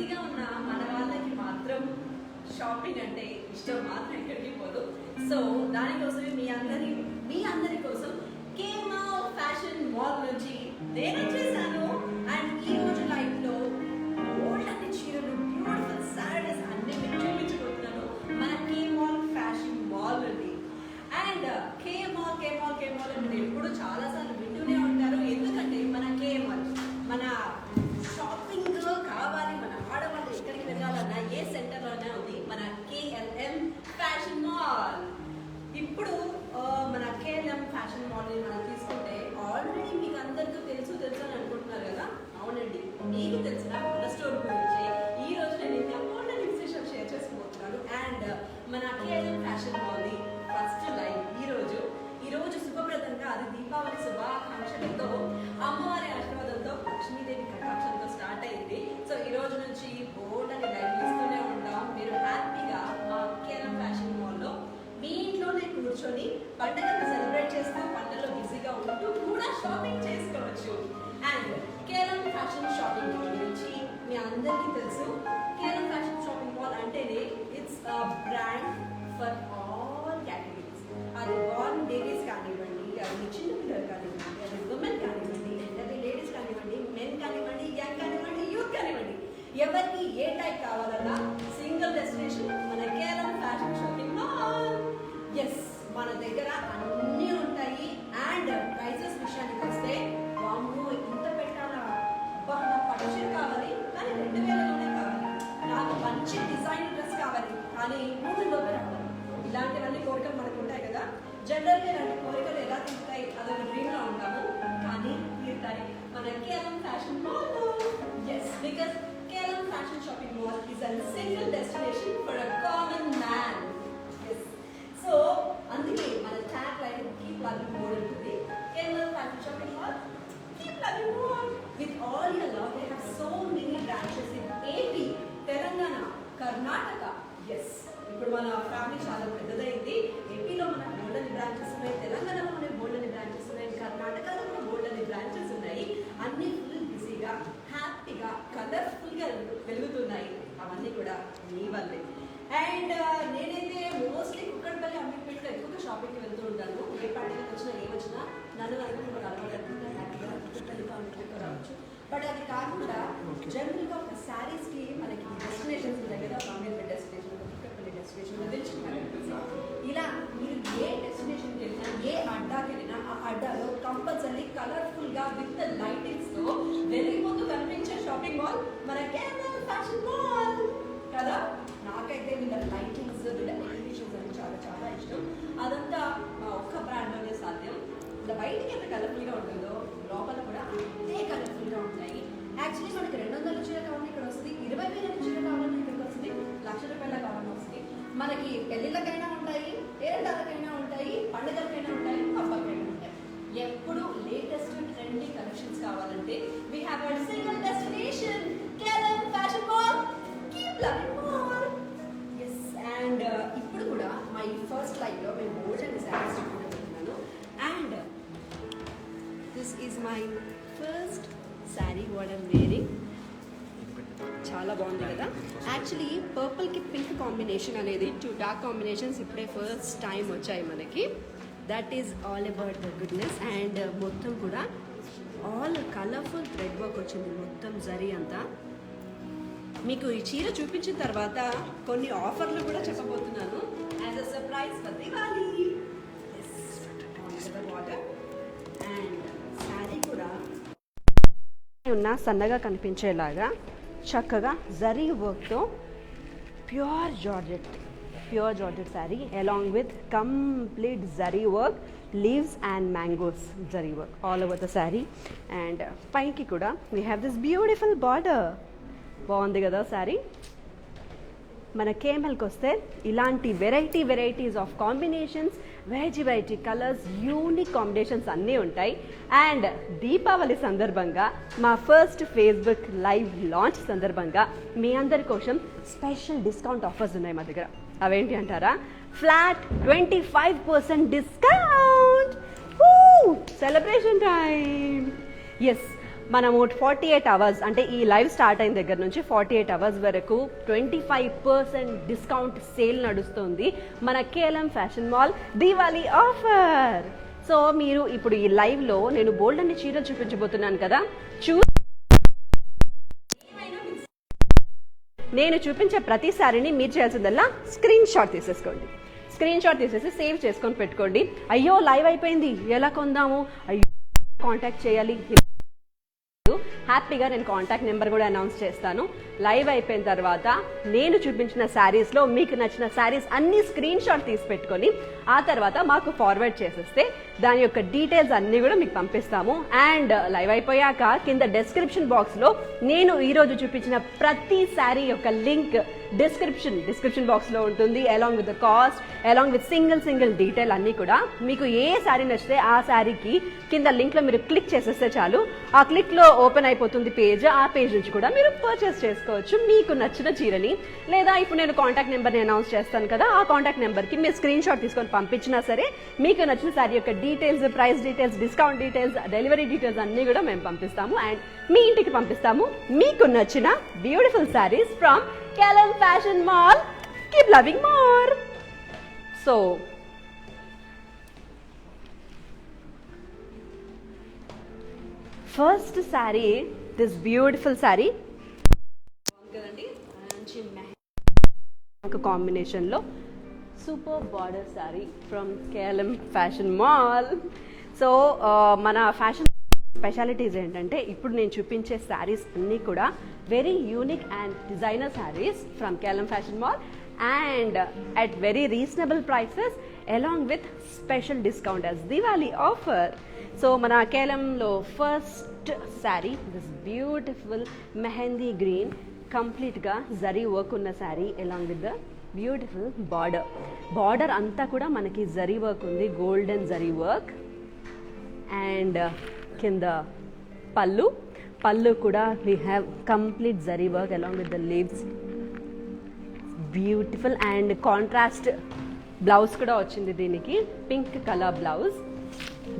బిజీగా ఉన్న మన వాళ్ళకి మాత్రం షాపింగ్ అంటే ఇష్టం మాత్రం ఎక్కడికి పోదు. సో దానికోసమే మీ అందరి కోసం కేమాల్ ఫ్యాషన్ మాల్ నుంచి నేను చేశాను. అండ్ ఈ రోజు లైఫ్ లో ఓల్డ్ అన్ని చీరలు, బ్యూటిఫుల్ సారీస్ అన్ని చూపించబోతున్నాను మన కేమాల్ ఫ్యాషన్ మాల్ నుండి. అండ్ కేమాల్ అంటే ఎప్పుడు చాలా సార్లు వింటూనే ఉంటారు. ఎందుకంటే మన కేమాల్ మన షాపింగ్ కావాలి, మన ఆడవాళ్ళు ఎక్కడికి వెళ్ళాలన్నా ఏ సెంటర్లోనే ఉంది మన కేఎల్ఎం ఫ్యాషన్ మాల్. ఇప్పుడు మన కేఎల్ఎం ఫ్యాషన్ మాల్ మనం తీసుకుంటే ఆల్రెడీ మీకు అందరికీ తెలుసు అని అనుకుంటున్నారు కదా. అవునండి, మీకు తెలిసిన మన స్టోర్ గురించి ఈ రోజు నేను ఇంకా ఆన్లైన్ ఇన్ఫర్మేషన్ షేర్ చేసుకోబోతున్నాను. అండ్ మన కేఎల్ఎం ఫ్యాషన్ మాల్ని ఫస్ట్ లైవ్ ఈ రోజు శుభప్రదంగా, అది దీపావళి శుభాకాంక్షలతో, అమ్మవారి ఆశీర్వాదంతో, లక్ష్మీదేవి కటాక్షంతో స్టార్ట్ అయింది. సో ఈ రోజు నుంచి బోర్డ్ అని లైవ్ ఇస్తూనే ఉంటాం. మీరు హ్యాపీగా మా కేఎల్ఎం ఫ్యాషన్ మాల్లో మీ ఇంట్లోనే కూర్చొని పండుగను సెలబ్రేట్ చేస్తూ పండుగలో బిజీగా ఉంటూ కూడా షాపింగ్ చేసుకోవచ్చు. And KLM fashion shopping mall గురించి మీ అందరికీ తెలుసు. కేఎల్ఎం ఫ్యాషన్ షాపింగ్ మాల్ అంటేనే it's brand for all categories. అది బార్న్ లేడీస్ కానివ్వండి, అది చిన్న పిల్లలు కానివ్వండి, అది ఉమెన్ కానివ్వండి, అది లేడీస్ కానివ్వండి, మెన్ కానివ్వండి, యంగ్ కానివ్వండి, యూత్ కానివ్వండి, ఎవరికి ఏ టైప్ కావాలన్నా సింగిల్ డెస్టినేషన్ మన KLM fashion shopping mall. Yes, మన దగ్గర అన్నీ ఉంటాయి. అండ్ ప్రైసెస్ విషయానికి వస్తే వామ్మో ఇంత పెట్టాలా, నాకు పట్టు చీర కావాలి కానీ 2000లోనే కావాలి, నాకు మంచి డిజైన్ డ్రెస్ కావాలి కానీ 3000లోనే రావాలి, ఇలాంటివన్నీ కోరికలు మనకు ఉంటాయి కదా. జనరల్గా ఇలాంటి కోరికలు ఎలా తీరుతాయి, అదొక డ్రీమ్లో ఉంటాము, కానీ తీరుతాయి మన KLM fashion mall. Yes, because KLM fashion shopping mall is a single destination for a common man. Yes, so అందుకే మన tag line keep loving more ఉంటుంది. KLM fashion shopping mall, keep loving more with all your love. They have so many branches in AP, Telangana, Karnataka. Yes, ఇప్పుడు మన family చాలా పెద్దదైంది. ఏపీలో మనకు బోల్డని branches ఉన్నాయి, తెలంగాణలో మనకి బోల్డని బ్రాంచెస్ ఉన్నాయి, కర్ణాటకలో కూడా బోల్డని బ్రాంచెస్ ఉన్నాయి. అన్ని ఫుల్ బిజీగా, హ్యాపీగా, కలర్ఫుల్గా వెలుగుతున్నాయి. అవన్నీ కూడా మీ వల్లే. అండ్ నేనైతే మోస్ట్లీ కుక్కడపల్లి, అమీర్పేటలో ఎక్కువగా షాపింగ్కి వెళ్తూ ఉంటాను. ఏ పండుగకి వచ్చినా ఏమొచ్చినా నన్ను అనుకుంటున్నారు అలవాటు హ్యాపీగా కుక్కడపల్లితో అమీర్పేటలో రావచ్చు. బట్ అది కాకుండా జనరల్గా ఒక శారీస్కి మనకి డెస్టినేషన్స్ ఉంటాయి కదా, అమీర్పేట డెస్టినేషన్, ఇలా మీరు ఏ డెస్టినేషన్కి వెళ్ళినా, ఏ అడ్డాకి వెళ్ళినా, ఆ అడ్డాలో కంపల్సరీ కలర్ఫుల్గా విత్ లైటింగ్స్తో వెలిగిపోతూ కనిపించే షాపింగ్ మాల్ మన కేఎల్ఎం ఫ్యాషన్ మాల్ కదా. నాకైతే వీళ్ళ లైటింగ్స్, వీళ్ళ యానిమేషన్స్ అని చాలా చాలా ఇష్టం. అదంతా ఒక్క బ్రాండ్లోనే సాధ్యం. బయటికి ఎంత కలర్ఫుల్గా ఉంటుందో లోపల కూడా అంతే కలర్ఫుల్గా ఉంటాయి. యాక్చువల్లీ మనకి 200 చీర కావాలని ఇక్కడ వస్తుంది, 20,000 చీర కావాలని ఇక్కడికి వస్తుంది, ₹1,00,000 కావాలని వస్తుంది. మనకి పెళ్ళిళ్ళకైనా ఉంటాయి, ఏడాదికైనా ఉంటాయి, పండుగలకైనా ఉంటాయి, పబ్బకైనా ఉంటాయి. ఎప్పుడు లేటెస్ట్ ట్రెండీ కలెక్షన్స్ కావాలంటే we have a single destination, KLM fashion mall, keep loving mall. yes, and ఇప్పుడు కూడా మై ఫస్ట్ లైవ్లో మేము బోల్డెన్ శారీస్ చూపించుకుంటున్నాను. And this is my first sari what I'm wearing. చాలా బాగుంది కదా. యాక్చువల్లీ పర్పుల్కి పింక్ కాంబినేషన్ అనేది 2 డార్క్ కాంబినేషన్స్ ఇప్పుడే ఫస్ట్ టైం వచ్చాయి మనకి. That is all about the goodness. And మొత్తం కూడా ఆల్ కలర్ఫుల్ థ్రెడ్ వర్క్ వచ్చింది, మొత్తం జరీ అంతా. మీకు ఈ చీర చూపించిన తర్వాత కొన్ని ఆఫర్లు కూడా చెప్పబోతున్నాను as a surprise for Diwali. Water and sari కూడా ఉన్న సన్నగా కనిపించేలాగా చక్కగా జరీ వర్క్తో pure georgette sari along with complete zari work, leaves and mangoes zari work all over the sari. And పైకి కూడా we have this beautiful border. బాగుంది కదా శారీ. మన కేఎంఎల్కి వస్తే ఇలాంటి varieties of combinations, variety colours, unique combinations అన్నీ ఉంటాయి. అండ్ దీపావళి సందర్భంగా మా ఫస్ట్ ఫేస్బుక్ లైవ్ లాంచ్ సందర్భంగా మీ అందరి కోసం స్పెషల్ డిస్కౌంట్ ఆఫర్స్ ఉన్నాయి మా దగ్గర. అవేంటి అంటారా? Flat 25% discount. Celebration time. Yes, మనము 48 అవర్స్ అంటే ఈ లైవ్ స్టార్ట్ అయిన దగ్గర నుంచి 48 అవర్స్ వరకు 25% డిస్కౌంట్ సేల్ నడుస్తుంది మన KLM fashion mall Diwali offer. So మీరు ఇప్పుడు ఈ లైవ్లో నేను బోల్డ్ అన్ని చీరలు చూపించబోతున్నాను కదా, నేను చూపించే ప్రతి సారీని మీరు చేయాల్సిందల్లా స్క్రీన్ షాట్ తీసేసుకోండి. స్క్రీన్ షాట్ తీసేసి సేవ్ చేసుకొని పెట్టుకోండి. అయ్యో లైవ్ అయిపోయింది ఎలా కొందాము, అయ్యో కాంటాక్ట్ చేయాలి, హ్యాపీగా నేను కాంటాక్ట్ నెంబర్ కూడా అనౌన్స్ చేస్తాను. లైవ్ అయిపోయిన తర్వాత నేను చూపించిన శారీస్లో మీకు నచ్చిన శారీస్ అన్ని స్క్రీన్ షాట్ తీసి పెట్టుకొని ఆ తర్వాత మాకు ఫార్వర్డ్ చేసేస్తే దాని యొక్క డీటెయిల్స్ అన్నీ కూడా మీకు పంపిస్తాము. అండ్ లైవ్ అయిపోయాక కింద డిస్క్రిప్షన్ బాక్స్లో నేను ఈరోజు చూపించిన ప్రతి శారీ యొక్క లింక్ డిస్క్రిప్షన్ బాక్స్లో ఉంటుంది. Along with the cost, along with single detail అన్నీ కూడా. మీకు ఏ శారీ నచ్చితే ఆ శారీకి కింద లింక్లో మీరు క్లిక్ చేసేస్తే చాలు, ఆ క్లిక్లో ఓపెన్ అయిపోతుంది పేజ్. ఆ పేజ్ నుంచి కూడా మీరు పర్చేస్ చేసుకోవచ్చు మీకు నచ్చిన చీరని. లేదా ఇప్పుడు నేను కాంటాక్ట్ నెంబర్ని అనౌన్స్ చేస్తాను కదా, ఆ కాంటాక్ట్ నెంబర్కి మీరు స్క్రీన్ షాట్ తీసుకొని పంపించినా సరే మీకు నచ్చిన శారీ యొక్క details, price details, discount details, delivery details అన్నీ కూడా మేము పంపిస్తాము. అండ్ మీ ఇంటికి పంపిస్తాము మీకు నచ్చిన beautiful saris from KLM fashion mall. Keep loving more. So first sari, this beautiful sari కదండి, మంచి కాంబినేషన్లో super border sari from KLM fashion mall. So మన ఫ్యాషన్ స్పెషాలిటీస్ ఏంటంటే ఇప్పుడు నేను చూపించే శారీస్ అన్నీ కూడా very unique and designer saris from KLM fashion mall and at very reasonable prices along with special discount as Diwali offer. So మన కేఎల్ఎంలో first sari this beautiful mehndi green కంప్లీట్గా జరీ వర్క్ ఉన్న sari along with the beautiful border అంతా కూడా మనకి జరీ వర్క్ ఉంది, golden zari work. And కింద పళ్ళు కూడా we have complete zari work along with the leaves, beautiful. And contrast blouse కూడా వచ్చింది దీనికి, పింక్ కలర్ బ్లౌజ్.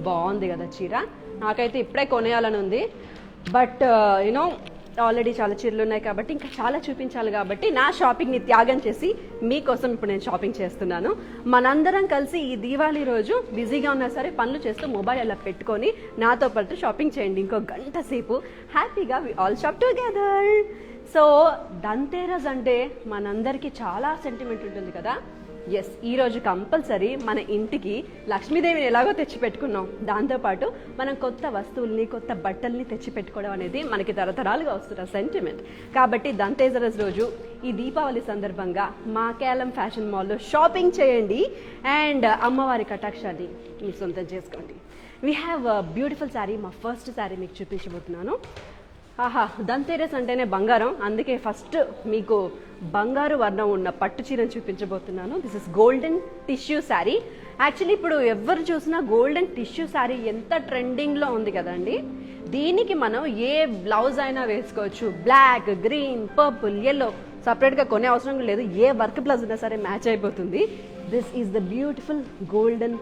బాగుంది కదా చీర, నాకైతే ఇప్పుడే కొనేయాలని ఉంది. బట్ యూనో ఆల్రెడీ చాలా చీరలు ఉన్నాయి కాబట్టి ఇంకా చాలా చూపించాలి కాబట్టి నా షాపింగ్ని త్యాగం చేసి మీకోసం ఇప్పుడు నేను షాపింగ్ చేస్తున్నాను. మనందరం కలిసి ఈ దీవాళీ రోజు బిజీగా ఉన్నా సరే పనులు చేస్తూ మొబైల్ అలా పెట్టుకొని నాతో పాటు షాపింగ్ చేయండి. ఇంకో గంట సేపు హ్యాపీగా we all shop together. So Dhanteras అంటే మనందరికీ చాలా సెంటిమెంట్ ఉంటుంది కదా. ఎస్, ఈరోజు కంపల్సరీ మన ఇంటికి లక్ష్మీదేవిని ఎలాగో తెచ్చిపెట్టుకున్నాం, దాంతోపాటు మనం కొత్త వస్తువుల్ని కొత్త బట్టల్ని తెచ్చిపెట్టుకోవడం అనేది మనకి తరతరాలుగా వస్తున్న సెంటిమెంట్. కాబట్టి ధన్తేరస్ రోజు ఈ దీపావళి సందర్భంగా మా కేఎల్ఎం ఫ్యాషన్ మాల్లో షాపింగ్ చేయండి అండ్ అమ్మవారి కటాక్షాన్ని మీ సొంతం చేసుకోండి. వీ హ్యావ్ బ్యూటిఫుల్ శారీ, మా ఫస్ట్ శారీ మీకు చూపించబోతున్నాను. ఆహా, ధన్తేరస్ అంటేనే బంగారం, అందుకే ఫస్ట్ మీకు బంగారు వర్ణం ఉన్న పట్టు చీరను చూపించబోతున్నాను. This is golden tissue sari. Actually ఇప్పుడు ఎవరు చూసినా గోల్డెన్ టిష్యూ శారీ ఎంత ట్రెండింగ్లో ఉంది కదండి. దీనికి మనం ఏ బ్లౌజ్ అయినా వేసుకోవచ్చు, బ్లాక్, గ్రీన్, పర్పుల్, ఎల్లో, సపరేట్గా కొనే అవసరం లేదు, ఏ వర్క్ బ్లౌజ్ అయినా సరే మ్యాచ్ అయిపోతుంది. This is the beautiful golden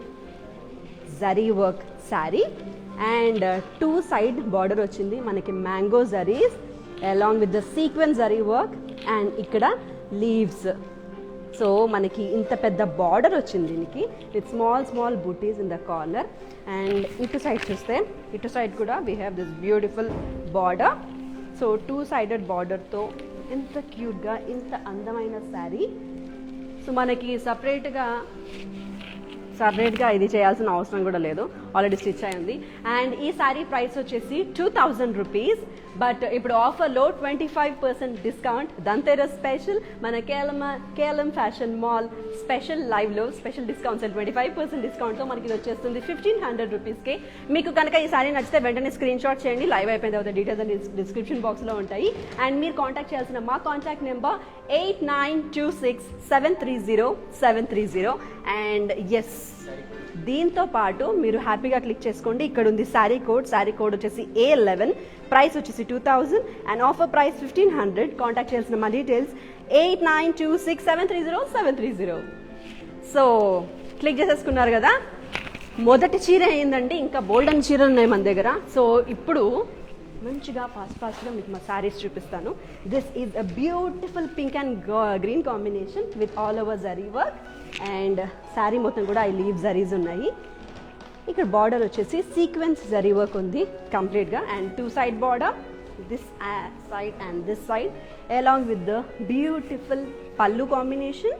zari work sari and two side border వచ్చింది మనకి mango zaris along with the sequence zari work and ఇక్కడ లీవ్స్. సో మనకి ఇంత పెద్ద బార్డర్ వచ్చింది దీనికి with small butis in the corner. And ఇటు సైడ్ చూస్తే ఇటు సైడ్ కూడా we have this beautiful border. So two sided బార్డర్తో ఇంత క్యూట్గా ఇంత అందమైన శారీ. సో మనకి సపరేట్గా ఇది చేయాల్సిన అవసరం కూడా లేదు, ఆల్రెడీ స్టిచ్ అయింది. అండ్ ఈ శారీ ప్రైస్ వచ్చేసి 2000 రూపీస్. బట్ ఇప్పుడు ఆఫర్లో 25% డిస్కౌంట్, ధన్తేరస్ స్పెషల్ మన కేఎల్ఎం ఫ్యాషన్ మాల్ స్పెషల్ లైవ్లో స్పెషల్ డిస్కౌంట్స్ 25% డిస్కౌంట్తో మనకి ఇది వచ్చేస్తుంది 1500 రూపీస్కే. మీకు కనుక ఈ శారీ నచ్చితే వెంటనే స్క్రీన్ షాట్ చేయండి, లైవ్ అయిపోయిన తర్వాత డీటెయిల్స్ అన్ని డిస్క్రిప్షన్ బాక్స్లో ఉంటాయి. అండ్ మీరు కాంటాక్ట్ చేయాల్సిన మా కాంటాక్ట్ నెంబర్ 8926730730. అండ్ ఎస్, దీంతో పాటు మీరు హ్యాపీగా క్లిక్ చేసుకోండి, ఇక్కడ ఉంది శారీ కోడ్ వచ్చేసి A11, ప్రైస్ వచ్చేసి 2000 అండ్ ఆఫర్ ప్రైస్ 1500. కాంటాక్ట్ చేయాల్సిన మా డీటెయిల్స్ 8926730730. సో క్లిక్ చేసేసుకున్నారు కదా. మొదటి చీర ఏంటంటే ఇంకా బోల్డెన్ చీరలు ఉన్నాయి మన దగ్గర. సో ఇప్పుడు మంచిగా ఫాస్ట్గా మీకు మా శారీస్ చూపిస్తాను. This is a beautiful pink and green combination with all over zari work. And sari మొత్తం కూడా ఐ లీవ్ జరీస్ ఉన్నాయి. ఇక్కడ బార్డర్ వచ్చేసి సీక్వెన్స్ జరీ వర్క్ ఉంది కంప్లీట్గా. And 2 side border, this side and this side, along with the beautiful pallu combination.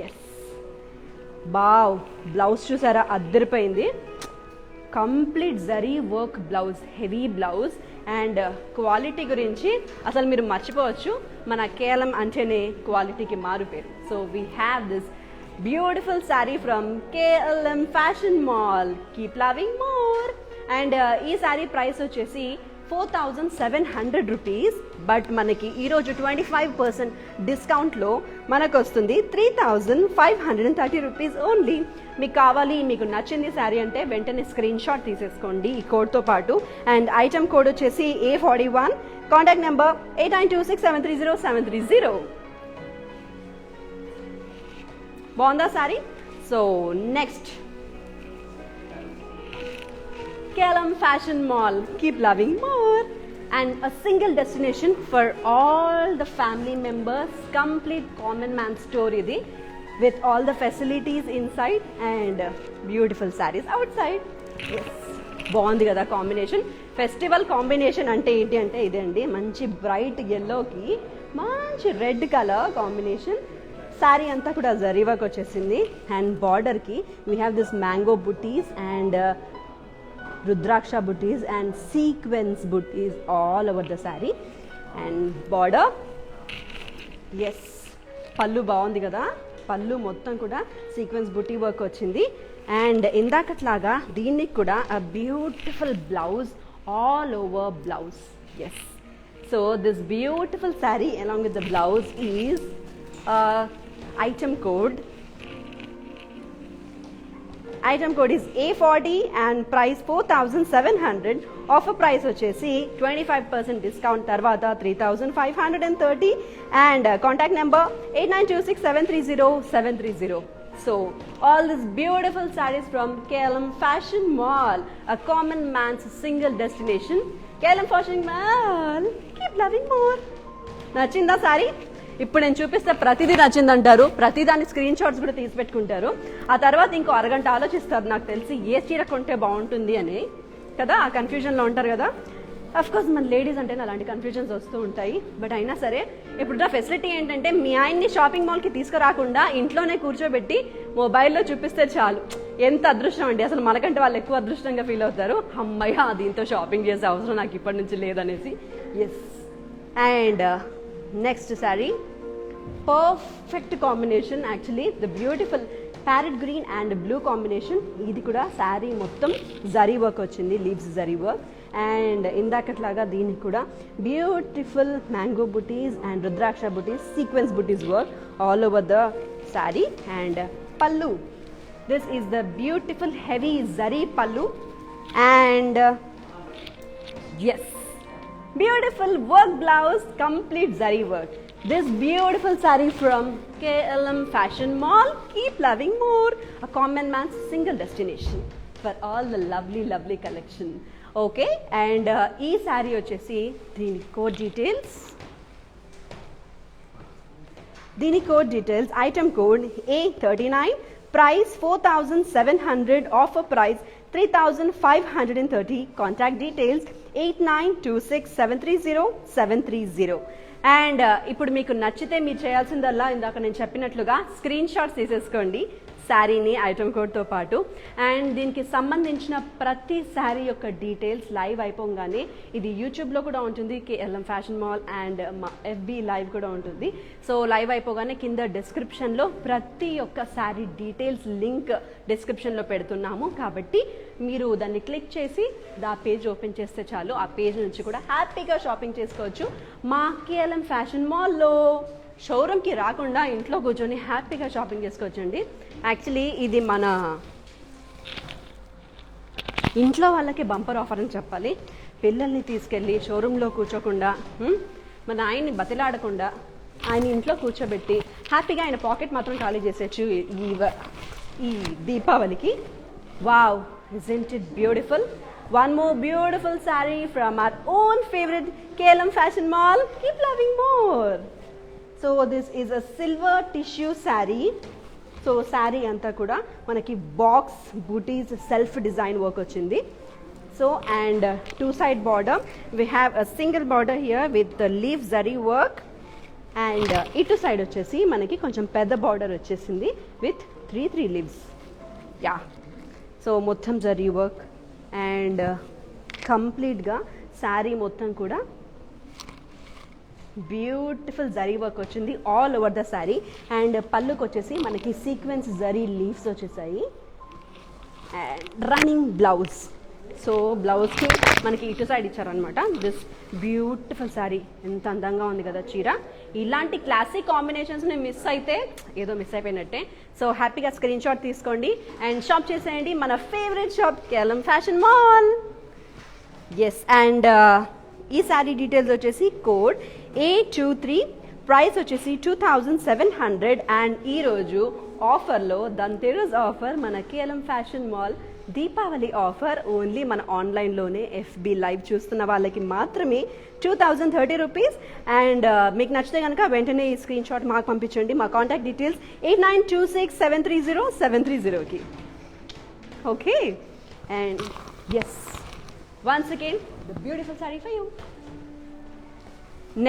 Yes, wow, blouse చూసారా అద్దరిపోయింది. Complete zari work blouse, heavy blouse. And quality గురించి అసలు మీరు మర్చిపోవచ్చు, మన కేఎల్ఎం అంటేనే క్వాలిటీకి మారు పేరు. So we have this beautiful sari from KLM fashion mall. Keep loving more. And ఈ శారీ ప్రైస్ వచ్చేసి 4,700 రూపీస్. బట్ మనకి ఈరోజు 25% డిస్కౌంట్లో మనకు వస్తుంది 3,530 రూపీస్ ఓన్లీ. మీకు కావాలి, మీకు నచ్చింది శారీ అంటే వెంటనే స్క్రీన్ షాట్ తీసేసుకోండి ఈ కోడ్తో పాటు. అండ్ ఐటమ్ కోడ్ వచ్చేసి A41. Contact number 8926730730. బాగుందా sari? So next KLM Fashion Mall. Keep loving more. And a single destination for all the family members. Complete common man store idi, with all the facilities inside and beautiful sarees outside. Yes, బాగుంది కదా combination. Festival combination అంటే ఏంటి అంటే ఇదే అండి, మంచి bright ఎల్లోకి మంచి రెడ్ కలర్ కాంబినేషన్. శారీ అంతా కూడా జరీ వర్క్ వచ్చేసింది. అండ్ బార్డర్కి we have this mango buttis and Rudraksha booties and sequence booties all over the saree. And border, yes, pallu బాగుంది కదా, పళ్ళు మొత్తం కూడా సీక్వెన్స్ బుటీ వర్క్ వచ్చింది. అండ్ ఇందాకట్లాగా దీనికి కూడా a beautiful blouse all over blouse. Yes, so this beautiful saree along with the blouse is item code is A40 and price 4,700. Offer price వచ్చేసి 25% discount తర్వాత 3,530. and contact number 8926730730. So all these beautiful sarees from KLM Fashion Mall, a common man's single destination. KLM Fashion Mall. Keep loving more. నచ్చిందా sorry? ఇప్పుడు నేను చూపిస్తే ప్రతిదీ నచ్చిందంటారు, ప్రతిదాన్ని screen shots కూడా తీసి పెట్టుకుంటారు. ఆ తర్వాత ఇంకో అరగంట ఆలోచిస్తారు నాకు తెలిసి ఏ చీర కొంటే బాగుంటుంది అని కదా, ఆ కన్ఫ్యూజన్లో ఉంటారు కదా. అఫ్కోర్స్ మన లేడీస్ అంటే అలాంటి కన్ఫ్యూజన్స్ వస్తూ ఉంటాయి. బట్ అయినా సరే ఇప్పుడు నా ఫెసిలిటీ ఏంటంటే మీ ఆయన్ని షాపింగ్ మాల్కి తీసుకురాకుండా ఇంట్లోనే కూర్చోబెట్టి మొబైల్లో చూపిస్తే చాలు. ఎంత అదృష్టం అండి, అసలు మనకంటే వాళ్ళు ఎక్కువ అదృష్టంగా ఫీల్ అవుతారు. అమ్మయ్య దీంతో షాపింగ్ చేసే అవసరం నాకు ఇప్పటి నుంచి లేదనేసి. Yes. And next sari perfect combination, actually the beautiful parrot green and blue combination. ఇది కూడా శారీ మొత్తం జరీ వర్క్ వచ్చింది, లీవ్స్ జరీ వర్క్. అండ్ ఇందాకట్లాగా దీనికి కూడా beautiful mango buttis and rudraksha butis, sequence butis work all over the sari. And pallu, this is the beautiful heavy zari pallu. And yes, beautiful work blouse, complete zari work. This beautiful saree from KLM Fashion Mall. Keep loving more. A common man's single destination for all the lovely collection. Okay, and ee saree vachesi dini code details. Item code A39. Price 4,700. Offer price 3,530. Contact details 8926730730. And ఇప్పుడు మీకు నచ్చితే మీరు చేయాల్సిందల్లా ఇందాక నేను చెప్పినట్లుగా screen shots తీసేసుకోండి శారీని ఐటమ్ కోడ్తో పాటు. అండ్ దీనికి సంబంధించిన ప్రతి శారీ యొక్క డీటెయిల్స్ లైవ్ అయిపోగానే ఇది యూట్యూబ్లో కూడా ఉంటుంది, KLM ఫ్యాషన్ మాల్, అండ్ మా FB లైవ్ కూడా ఉంటుంది. సో లైవ్ అయిపోగానే కింద డిస్క్రిప్షన్లో ప్రతి ఒక్క శారీ డీటెయిల్స్ లింక్ డిస్క్రిప్షన్లో పెడుతున్నాము. కాబట్టి మీరు దాన్ని క్లిక్ చేసి ఆ పేజ్ ఓపెన్ చేస్తే చాలు, ఆ పేజ్ నుంచి కూడా హ్యాపీగా షాపింగ్ చేసుకోవచ్చు మా KLM ఫ్యాషన్ మాల్లో. షోరూమ్కి రాకుండా ఇంట్లో కూర్చొని హ్యాపీగా షాపింగ్ చేసుకోవచ్చండి. యాక్చువల్లీ ఇది మన ఇంట్లో వాళ్ళకి బంపర్ ఆఫర్ అని చెప్పాలి. పిల్లల్ని తీసుకెళ్ళి షోరూంలో కూర్చోకుండా, మన ఆయన్ని బతిలాడకుండా ఆయన ఇంట్లో కూర్చోబెట్టి హ్యాపీగా ఆయన పాకెట్ మాత్రం ఖాళీ చేసేయచ్చు ఈ దీపావళికి. Wow, isn't it beautiful. one more beautiful saree from our own favorite KLM Fashion Mall. Keep loving more. So this is a silver tissue saree. So saree anta kuda manaki box booties self design work ochindi. So and two side border, we have a single border here with the leaf zari work, and itu side వచ్చేసి మనకి కొంచెం పెద్ద border వచ్చేసింది with 3 leaves. Yeah, so మొత్తం zari work and complete గా saree మొత్తం కూడా beautiful zari work వచ్చింది all over the sari. And పళ్ళుకి వచ్చేసి మనకి సీక్వెన్స్ జరీ లీవ్స్ వచ్చేసాయి అండ్ రన్నింగ్ బ్లౌజ్. సో బ్లౌజ్కి మనకి ఇటు సైడ్ ఇచ్చారనమాట. దిస్ బ్యూటిఫుల్ శారీ, ఎంత అందంగా ఉంది కదా చీర. ఇలాంటి క్లాసిక్ కాంబినేషన్స్ని మిస్ అయితే ఏదో మిస్ అయిపోయినట్టే. సో హ్యాపీగా స్క్రీన్ షాట్ తీసుకోండి అండ్ షాప్ చేసేయండి మన favourite shop KLM fashion mall. Yes, and ఈ శారీ డీటెయిల్స్ వచ్చేసి కోడ్ A23, ప్రైస్ వచ్చేసి 2700. అండ్ ఈరోజు ఆఫర్లో ధన్తెరస్ ఆఫర్ మన KLM ఫ్యాషన్ మాల్ దీపావళి ఆఫర్ ఓన్లీ మన ఆన్లైన్లోనే FB లైవ్ చూస్తున్న వాళ్ళకి మాత్రమే 2030 రూపీస్. అండ్ మీకు నచ్చితే కనుక వెంటనే ఈ స్క్రీన్ షాట్ మాకు పంపించండి. మా కాంటాక్ట్ డీటెయిల్స్ 8926730730కి. Okay, and yes, once again the beautiful sari for you.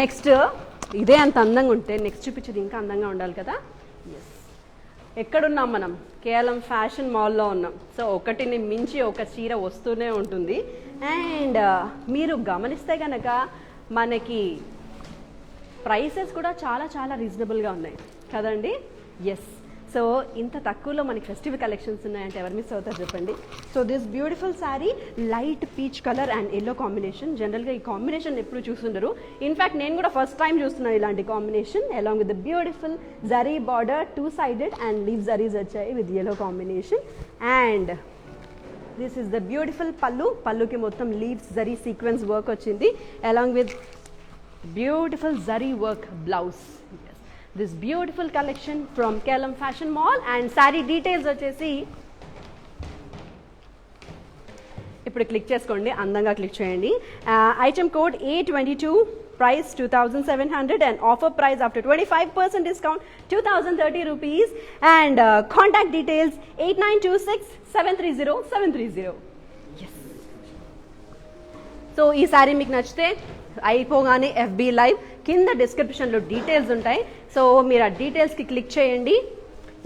Next ఇదే అంత అందంగా ఉంటే నెక్స్ట్ చూపించేది ఇంకా అందంగా ఉండాలి కదా. ఎస్, ఎక్కడున్నాం మనం? KLM ఫ్యాషన్ మాల్లో ఉన్నాం. సో ఒకటిని మించి ఒక చీర వస్తూనే ఉంటుంది. అండ్ మీరు గమనిస్తే కనుక మనకి ప్రైసెస్ కూడా చాలా చాలా రీజనబుల్గా ఉన్నాయి కదండి. ఎస్, సో ఇంత తక్కువలో మనకి ఫెస్టివ్ కలెక్షన్స్ ఉన్నాయంటే ఎవరు మిస్ అవుతారు చెప్పండి. So this beautiful sari light peach colour and yellow combination. జనరల్గా ఈ కాంబినేషన్ ఎప్పుడు చూస్తుండరు. ఇన్ఫ్యాక్ట్ నేను కూడా ఫస్ట్ టైం చూస్తున్నాను ఇలాంటి combination. Along with the beautiful zari border, 2 sided and leave zaris వచ్చాయి with yellow combination. And this is the beautiful pallu. పళ్ళుకి మొత్తం లీవ్స్ జరీ సీక్వెన్స్ వర్క్ వచ్చింది along with beautiful zari work blouse. This beautiful collection from KLM Fashion Mall. And saree details వచ్చేసి ఇప్పుడు click చేసుకోండి, అందంగా click చేయండి. Item code A22, price 2700 and offer price after 25% discount 2030 rupees. And contact details 8926730730. Yes, so ఈ సారీ మీకు నచ్చితే అయిపోగానే FB live కింద డిస్క్రిప్షన్లో డీటెయిల్స్ ఉంటాయి. సో మీరు ఆ డీటెయిల్స్కి క్లిక్ చేయండి.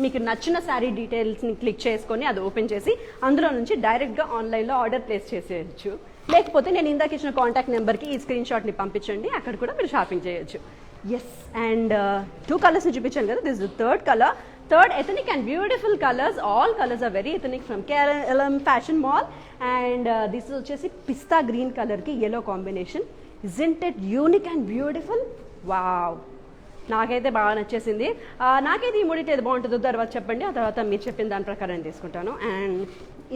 మీకు నచ్చిన శారీ డీటెయిల్స్ని క్లిక్ చేసుకొని అది ఓపెన్ చేసి అందులో నుంచి డైరెక్ట్గా ఆన్లైన్లో ఆర్డర్ ప్లేస్ చేసేయచ్చు. లేకపోతే నేను ఇందాక ఇచ్చిన కాంటాక్ట్ నెంబర్కి ఈ స్క్రీన్ షాట్ని పంపించండి, అక్కడ కూడా మీరు షాపింగ్ చేయొచ్చు. ఎస్, అండ్ 2 కలర్స్ని చూపించాను కదా. This is third colour, third ethnic and beautiful colors. All colors are very ethnic from KLM Fashion Mall. And this is వచ్చేసి పిస్తా గ్రీన్ కలర్కి yellow combination. Isn't it unique and beautiful? Wow, నాకైతే బాగా నచ్చేసింది. నాకైతే ఈ మూడిటి ఏది బాగుంటుందో తర్వాత చెప్పండి, ఆ తర్వాత మీరు చెప్పిన దాని ప్రకారం తీసుకుంటాను. అండ్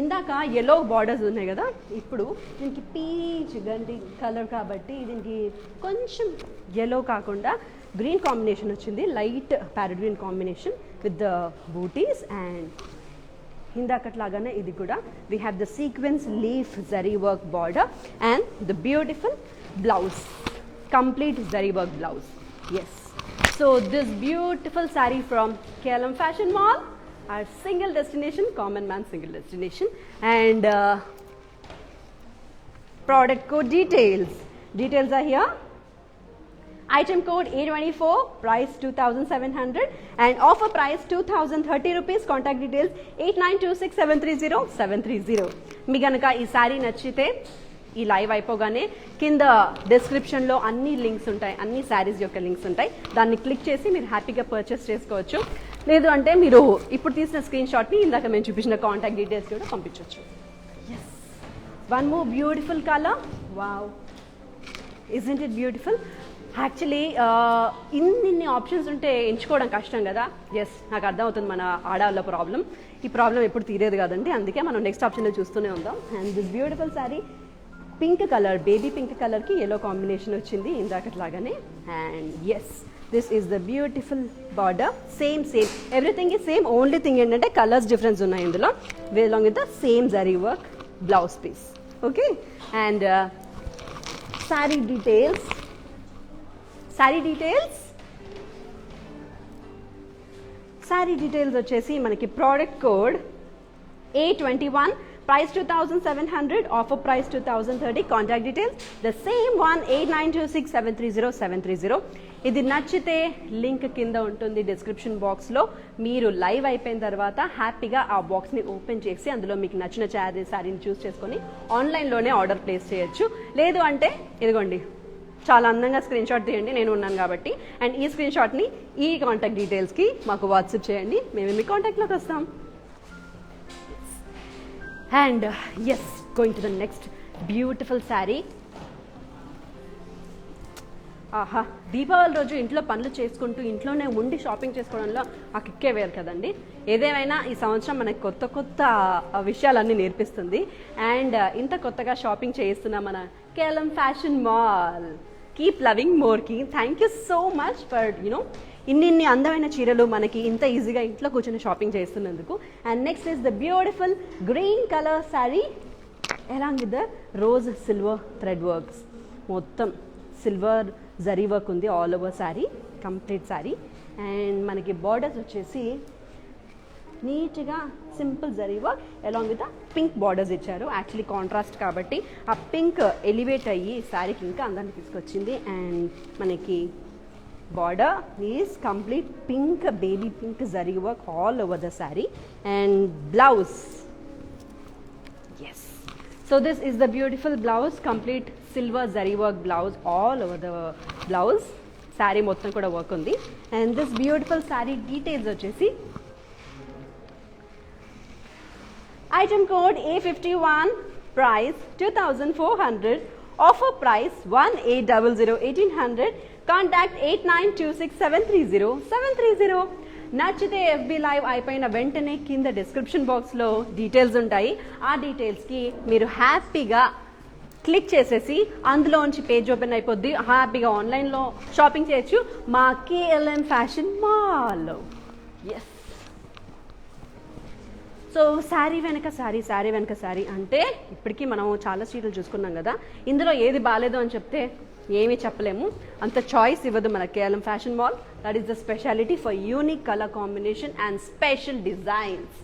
ఇందాక ఎల్లో బార్డర్స్ ఉన్నాయి కదా, ఇప్పుడు దీనికి పీచ్ గండి కలర్ కాబట్టి దీనికి కొంచెం ఎల్లో కాకుండా గ్రీన్ కాంబినేషన్ వచ్చింది, light parrot green combination with the butis. And ఇందాకట్లాగానే ఇది కూడా we have the sequence leaf zari work border and the beautiful blouse, complete zari work blouse. Yes, so this beautiful saree from KLM Fashion Mall, our single destination, common man single destination. And product code details are here. Item code A24, price 2700 and offer price 2030 rupees. Contact details 8926730730. మీ గనక ఈ sorry నచ్చితే ఈ live అయిపోగానే కింద డిస్క్రిప్షన్లో అన్ని links ఉంటాయి, అన్ని శారీస్ యొక్క లింక్స్ ఉంటాయి. దాన్ని క్లిక్ చేసి మీరు హ్యాపీగా పర్చేస్ చేసుకోవచ్చు. లేదు అంటే మీరు ఇప్పుడు తీసిన స్క్రీన్ షాట్ని ఇందాక మేము చూపించిన కాంటాక్ట్ డీటెయిల్స్ కూడా పంపించవచ్చు. Yes, one more beautiful colour. Wow, isn't it beautiful? Actually ఇన్ని ఆప్షన్స్ ఉంటే ఎంచుకోవడం కష్టం కదా. ఎస్, నాకు అర్థమవుతుంది మన ఆడవాళ్ళ ప్రాబ్లం. ఈ ప్రాబ్లం ఎప్పుడు తీరేది కాదండి, అందుకే మనం నెక్స్ట్ ఆప్షన్లో చూస్తూనే ఉందాం. And this beautiful sari pink colour, baby pink కలర్కి ఎల్లో కాంబినేషన్ వచ్చింది ఇందాకట్లాగానే. And yes, this is the beautiful border. Same everything is same, only thing ఏంటంటే కలర్స్ డిఫరెన్స్ ఉన్నాయి ఇందులో. Along with the same zari work blouse piece. Okay. And sari details వచ్చేసి మనకి product code A21, price 2700, offer price 2030, contact details the same one 8926730730. ఇది నచ్చితే link కింద ఉంటుంది description బాక్స్లో. మీరు లైవ్ అయిపోయిన తర్వాత హ్యాపీగా ఆ బాక్స్ని ఓపెన్ చేసి అందులో మీకు నచ్చిన శారీని చూస్ చేసుకొని ఆన్లైన్లోనే ఆర్డర్ ప్లేస్ చేయొచ్చు. లేదు అంటే ఇదిగోండి చాలా అందంగా స్క్రీన్ షాట్ తీయండి, నేను ఉన్నాను కాబట్టి. అండ్ ఈ స్క్రీన్ షాట్ని ఈ కాంటాక్ట్ డీటెయిల్స్కి మాకు వాట్సాప్ చేయండి, మేము మీ కాంటాక్ట్లోకి వస్తాం. And yes, going to the next beautiful saree. ఆహా, దీపావళి రోజు ఇంట్లో పనులు చేసుకుంటూ ఇంట్లోనే ఉండి షాపింగ్ చేసుకోవడంలో ఆ కిక్కే వేరు కదండి. ఏదేమైనా ఈ సంవత్సరం మనకి కొత్త కొత్త విషయాలన్నీ నేర్పిస్తుంది. అండ్ ఇంత కొత్తగా షాపింగ్ చేయిస్తున్న మన KLM fashion mall. Keep loving more కి. Thank you so much for ఇన్ని అందమైన చీరలు మనకి ఇంత ఈజీగా ఇంట్లో కూర్చొని షాపింగ్ చేస్తున్నందుకు. And next is the beautiful green colour sari along with the rose silver thread works. మొత్తం సిల్వర్ జరీ వర్క్ ఉంది all over sari, complete sari. And మనకి బార్డర్స్ వచ్చేసి నీట్గా simple zari work along with pink borders ఇచ్చారు. యాక్చువల్లీ కాంట్రాస్ట్ కాబట్టి ఆ పింక్ ఎలివేట్ అయ్యి శారీకి ఇంకా అందాన్ని తీసుకొచ్చింది. అండ్ మనకి border is complete pink, baby pink zari work all over the saree. And blouse, yes, so this is the beautiful blouse, complete silver zari work blouse all over the blouse. Saree mottham kuda work undi. And this beautiful saree details vachesi item code A51, price 2400, offer price 1800, contact 8926730730. నచ్చితే FB live అయిపోయిన వెంటనే కింద description బాక్స్లో details ఉంటాయి. ఆ డీటెయిల్స్కి మీరు హ్యాపీగా click చేసేసి అందులోంచి పేజ్ ఓపెన్ అయిపోద్ది. హ్యాపీగా ఆన్లైన్లో షాపింగ్ చేయొచ్చు మా KLM fashion mall. Yes, so sari వెనక శారీ అంటే ఇప్పటికీ మనం చాలా చీరలు చూసుకున్నాం కదా. ఇందులో ఏది బాగాలేదు అని చెప్తే ఏమీ చెప్పలేము, అంత చాయిస్ ఇవ్వదు మన KLM fashion mall. That is the speciality for unique colour combination and special designs.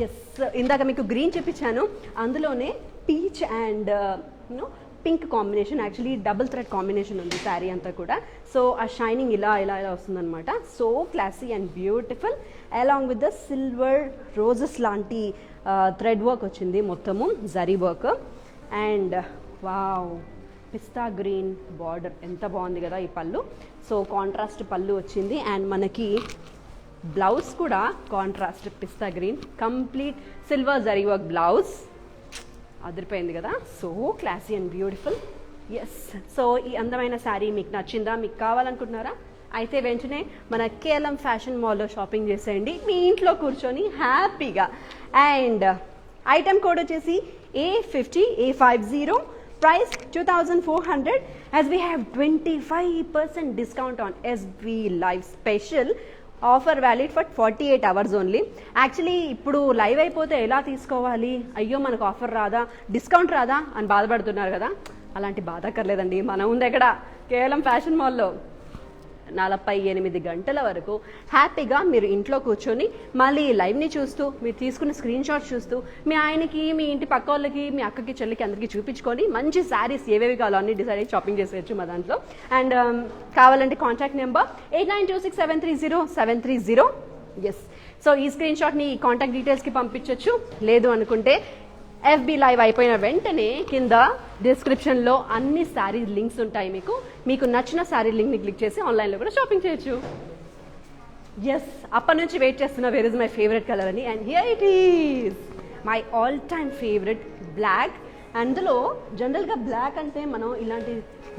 Yes, ఇందాక మీకు గ్రీన్ చూపించాను, అందులోనే peach and pink combination, actually double thread combination ఉంది శారీ అంతా కూడా. సో ఆ షైనింగ్ ఇలా వస్తుందన్నమాట. So classy and beautiful along with the silver roses లాంటి థ్రెడ్ వర్క్ వచ్చింది, మొత్తము zari work. And wow, pista green border ఎంత బాగుంది కదా ఈ పళ్ళు. సో కాంట్రాస్ట్ పళ్ళు వచ్చింది. అండ్ మనకి బ్లౌజ్ కూడా contrast pista green, complete silver zari work blouse. అదిరిపోయింది కదా, so classy and beautiful. Yes, so ఈ అందమైన శారీ మీకు నచ్చిందా, మీకు కావాలనుకుంటున్నారా? అయితే వెంటనే మన కేఎల్ఎం ఫ్యాషన్ మాల్లో షాపింగ్ చేసేయండి మీ ఇంట్లో కూర్చొని హ్యాపీగా. అండ్ ఐటమ్ కోడ్ వచ్చేసి A50, price 2400, as we have 25% discount on SB Live special offer valid for 48 hours only. Actually ఇప్పుడు లైవ్ అయిపోతే ఎలా తీసుకోవాలి, అయ్యో మనకు ఆఫర్ రాదా, డిస్కౌంట్ రాదా అని బాధపడుతున్నారు కదా. అలాంటి బాధకర్లేదండి, మన ఉంది ఎక్కడ కేవలం ఫ్యాషన్ మాల్లో 48 గంటల వరకు హ్యాపీగా మీరు ఇంట్లో కూర్చొని మళ్ళీ లైవ్ని చూస్తూ, మీరు తీసుకున్న స్క్రీన్ షాట్ చూస్తూ, మీ ఆయనకి, మీ ఇంటి పక్క వాళ్ళకి, మీ అక్కకి, చెల్లికి అందరికీ చూపించుకొని మంచి శారీస్ ఏవేవి కావాలో అన్ని డిసైడ్ అయ్యి షాపింగ్ చేసేయచ్చు మా దాంట్లో. అండ్ కావాలంటే కాంటాక్ట్ నెంబర్ 8926730730. ఎస్, సో ఈ స్క్రీన్ షాట్ని కాంటాక్ట్ డీటెయిల్స్కి పంపించవచ్చు. లేదు అనుకుంటే ఎఫ్బి లైవ్ అయిపోయిన వెంటనే కింద డిస్క్రిప్షన్లో అన్ని శారీ లింక్స్ ఉంటాయి. మీకు నచ్చిన శారీ లింక్ని క్లిక్ చేసి ఆన్లైన్లో కూడా షాపింగ్ చేయొచ్చు. ఎస్, అప్పటి నుంచి వెయిట్ చేస్తున్నా where is my favourite colour అని. And here it is my all time favourite black. అందులో జనరల్గా బ్లాక్ అంటే మనం ఇలాంటి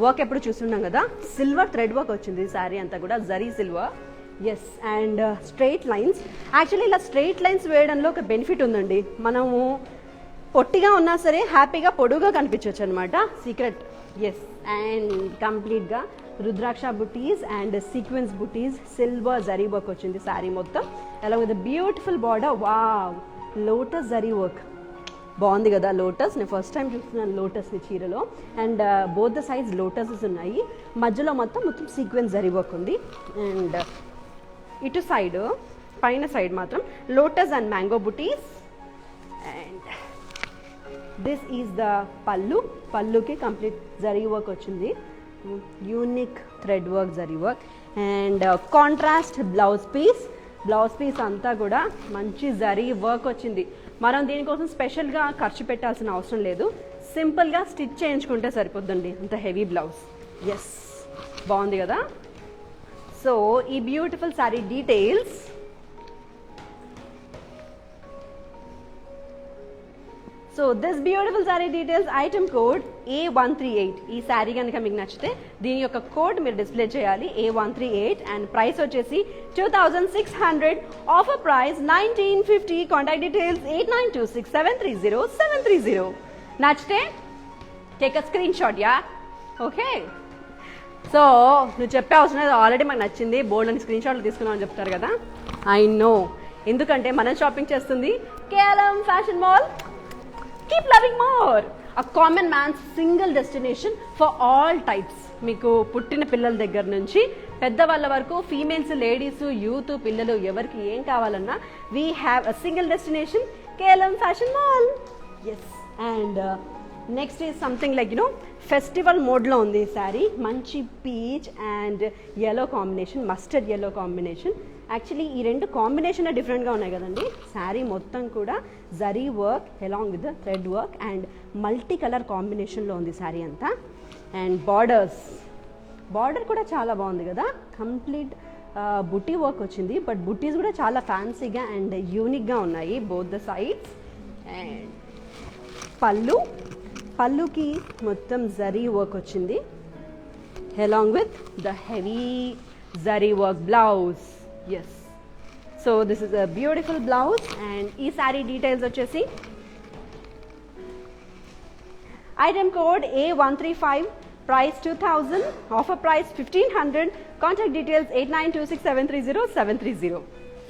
వర్క్ ఎప్పుడు చూస్తున్నాం కదా, సిల్వర్ థ్రెడ్ వర్క్ వచ్చింది శారీ అంతా కూడా, zari silver. Yes, and straight lines. Actually ఇలా స్ట్రెయిట్ లైన్స్ వేయడంలో ఒక బెనిఫిట్ ఉందండి, మనము పొట్టిగా ఉన్నా సరే హ్యాపీగా పొడుగా కనిపించవచ్చు అనమాట, సీక్రెట్. ఎస్, అండ్ కంప్లీట్గా రుద్రాక్ష బుటీస్ అండ్ సీక్వెన్స్ బుటీస్, సిల్వర్ జరీ వర్క్ వచ్చింది శారీ మొత్తం, along with beautiful border. Wow, lotus zari work. బాగుంది కదా లోటస్. నేను ఫస్ట్ టైం చూస్తున్నాను లోటస్ని చీరలో. And both the sides lotuses ఉన్నాయి, మధ్యలో మొత్తం సీక్వెన్స్ జరీ వర్క్ ఉంది. అండ్ ఇటు సైడ్ పైన సైడ్ మాత్రం lotus and mango buttis. And this is the పళ్ళుకి కంప్లీట్ జరీ వర్క్ వచ్చింది, unique thread work zari work. And contrast blouse piece అంతా కూడా మంచి జరీ వర్క్ వచ్చింది. మనం దీనికోసం స్పెషల్గా ఖర్చు పెట్టాల్సిన అవసరం లేదు, సింపుల్గా స్టిచ్ చేయించుకుంటే సరిపోద్దండి, అంత హెవీ బ్లౌజ్. ఎస్, బాగుంది కదా. సో ఈ beautiful sorry details. So this beautiful sorry details, item code A138. ఈ శారీ కనుక మీకు నచ్చితే దీని యొక్క కోడ్ మీరు డిస్ప్లే చేయాలి, A138. అండ్ ప్రైస్ వచ్చేసి 2600, ఆఫర్ ప్రైస్ 1950. Contact details 8926730730. నచ్చితే take a screen shot yeah. Okay, so నువ్వు చెప్పే అవసరం లేదు, ఆల్రెడీ మాకు నచ్చింది, బోల్డ్ అని స్క్రీన్ షాట్లు తీసుకున్నావు అని చెప్తారు కదా. ఐ నో, ఎందుకంటే మనం షాపింగ్ చేస్తుంది KLM fashion mall. Keep loving more, a common man's single destination for all types. మీకు పుట్టిన పిల్లల దగ్గర నుంచి పెద్దవాళ్ళ వరకు, ఫీమేల్స్, లేడీస్, యూత్, పిల్లలు ఎవరికి ఏం కావాలన్నా we have a single destination, KLM fashion mall. Yes, and next is something like festival మోడ్లో ఉంది ఈ శారీ. మంచి peach and yellow combination, mustard yellow combination. Actually ఈ రెండు కాంబినేషన్ డిఫరెంట్గా ఉన్నాయి కదండి. శారీ మొత్తం కూడా zari work along with thread work and multi colour కాంబినేషన్లో ఉంది శారీ అంతా. అండ్ బార్డర్ కూడా చాలా బాగుంది కదా, కంప్లీట్ బుటీ వర్క్ వచ్చింది. బట్ బుటీస్ కూడా చాలా ఫ్యాన్సీగా అండ్ యూనిక్గా ఉన్నాయి బోత్ ద సైడ్స్. అండ్ పళ్ళుకి మొత్తం జరీ వర్క్ వచ్చింది along with the heavy zari work blouse. Yes, so this is a beautiful blouse. And ఈ శారీ డీటెయిల్స్ వచ్చేసి item code A135, price 2000, offer price 1500. Contact details 8926730730.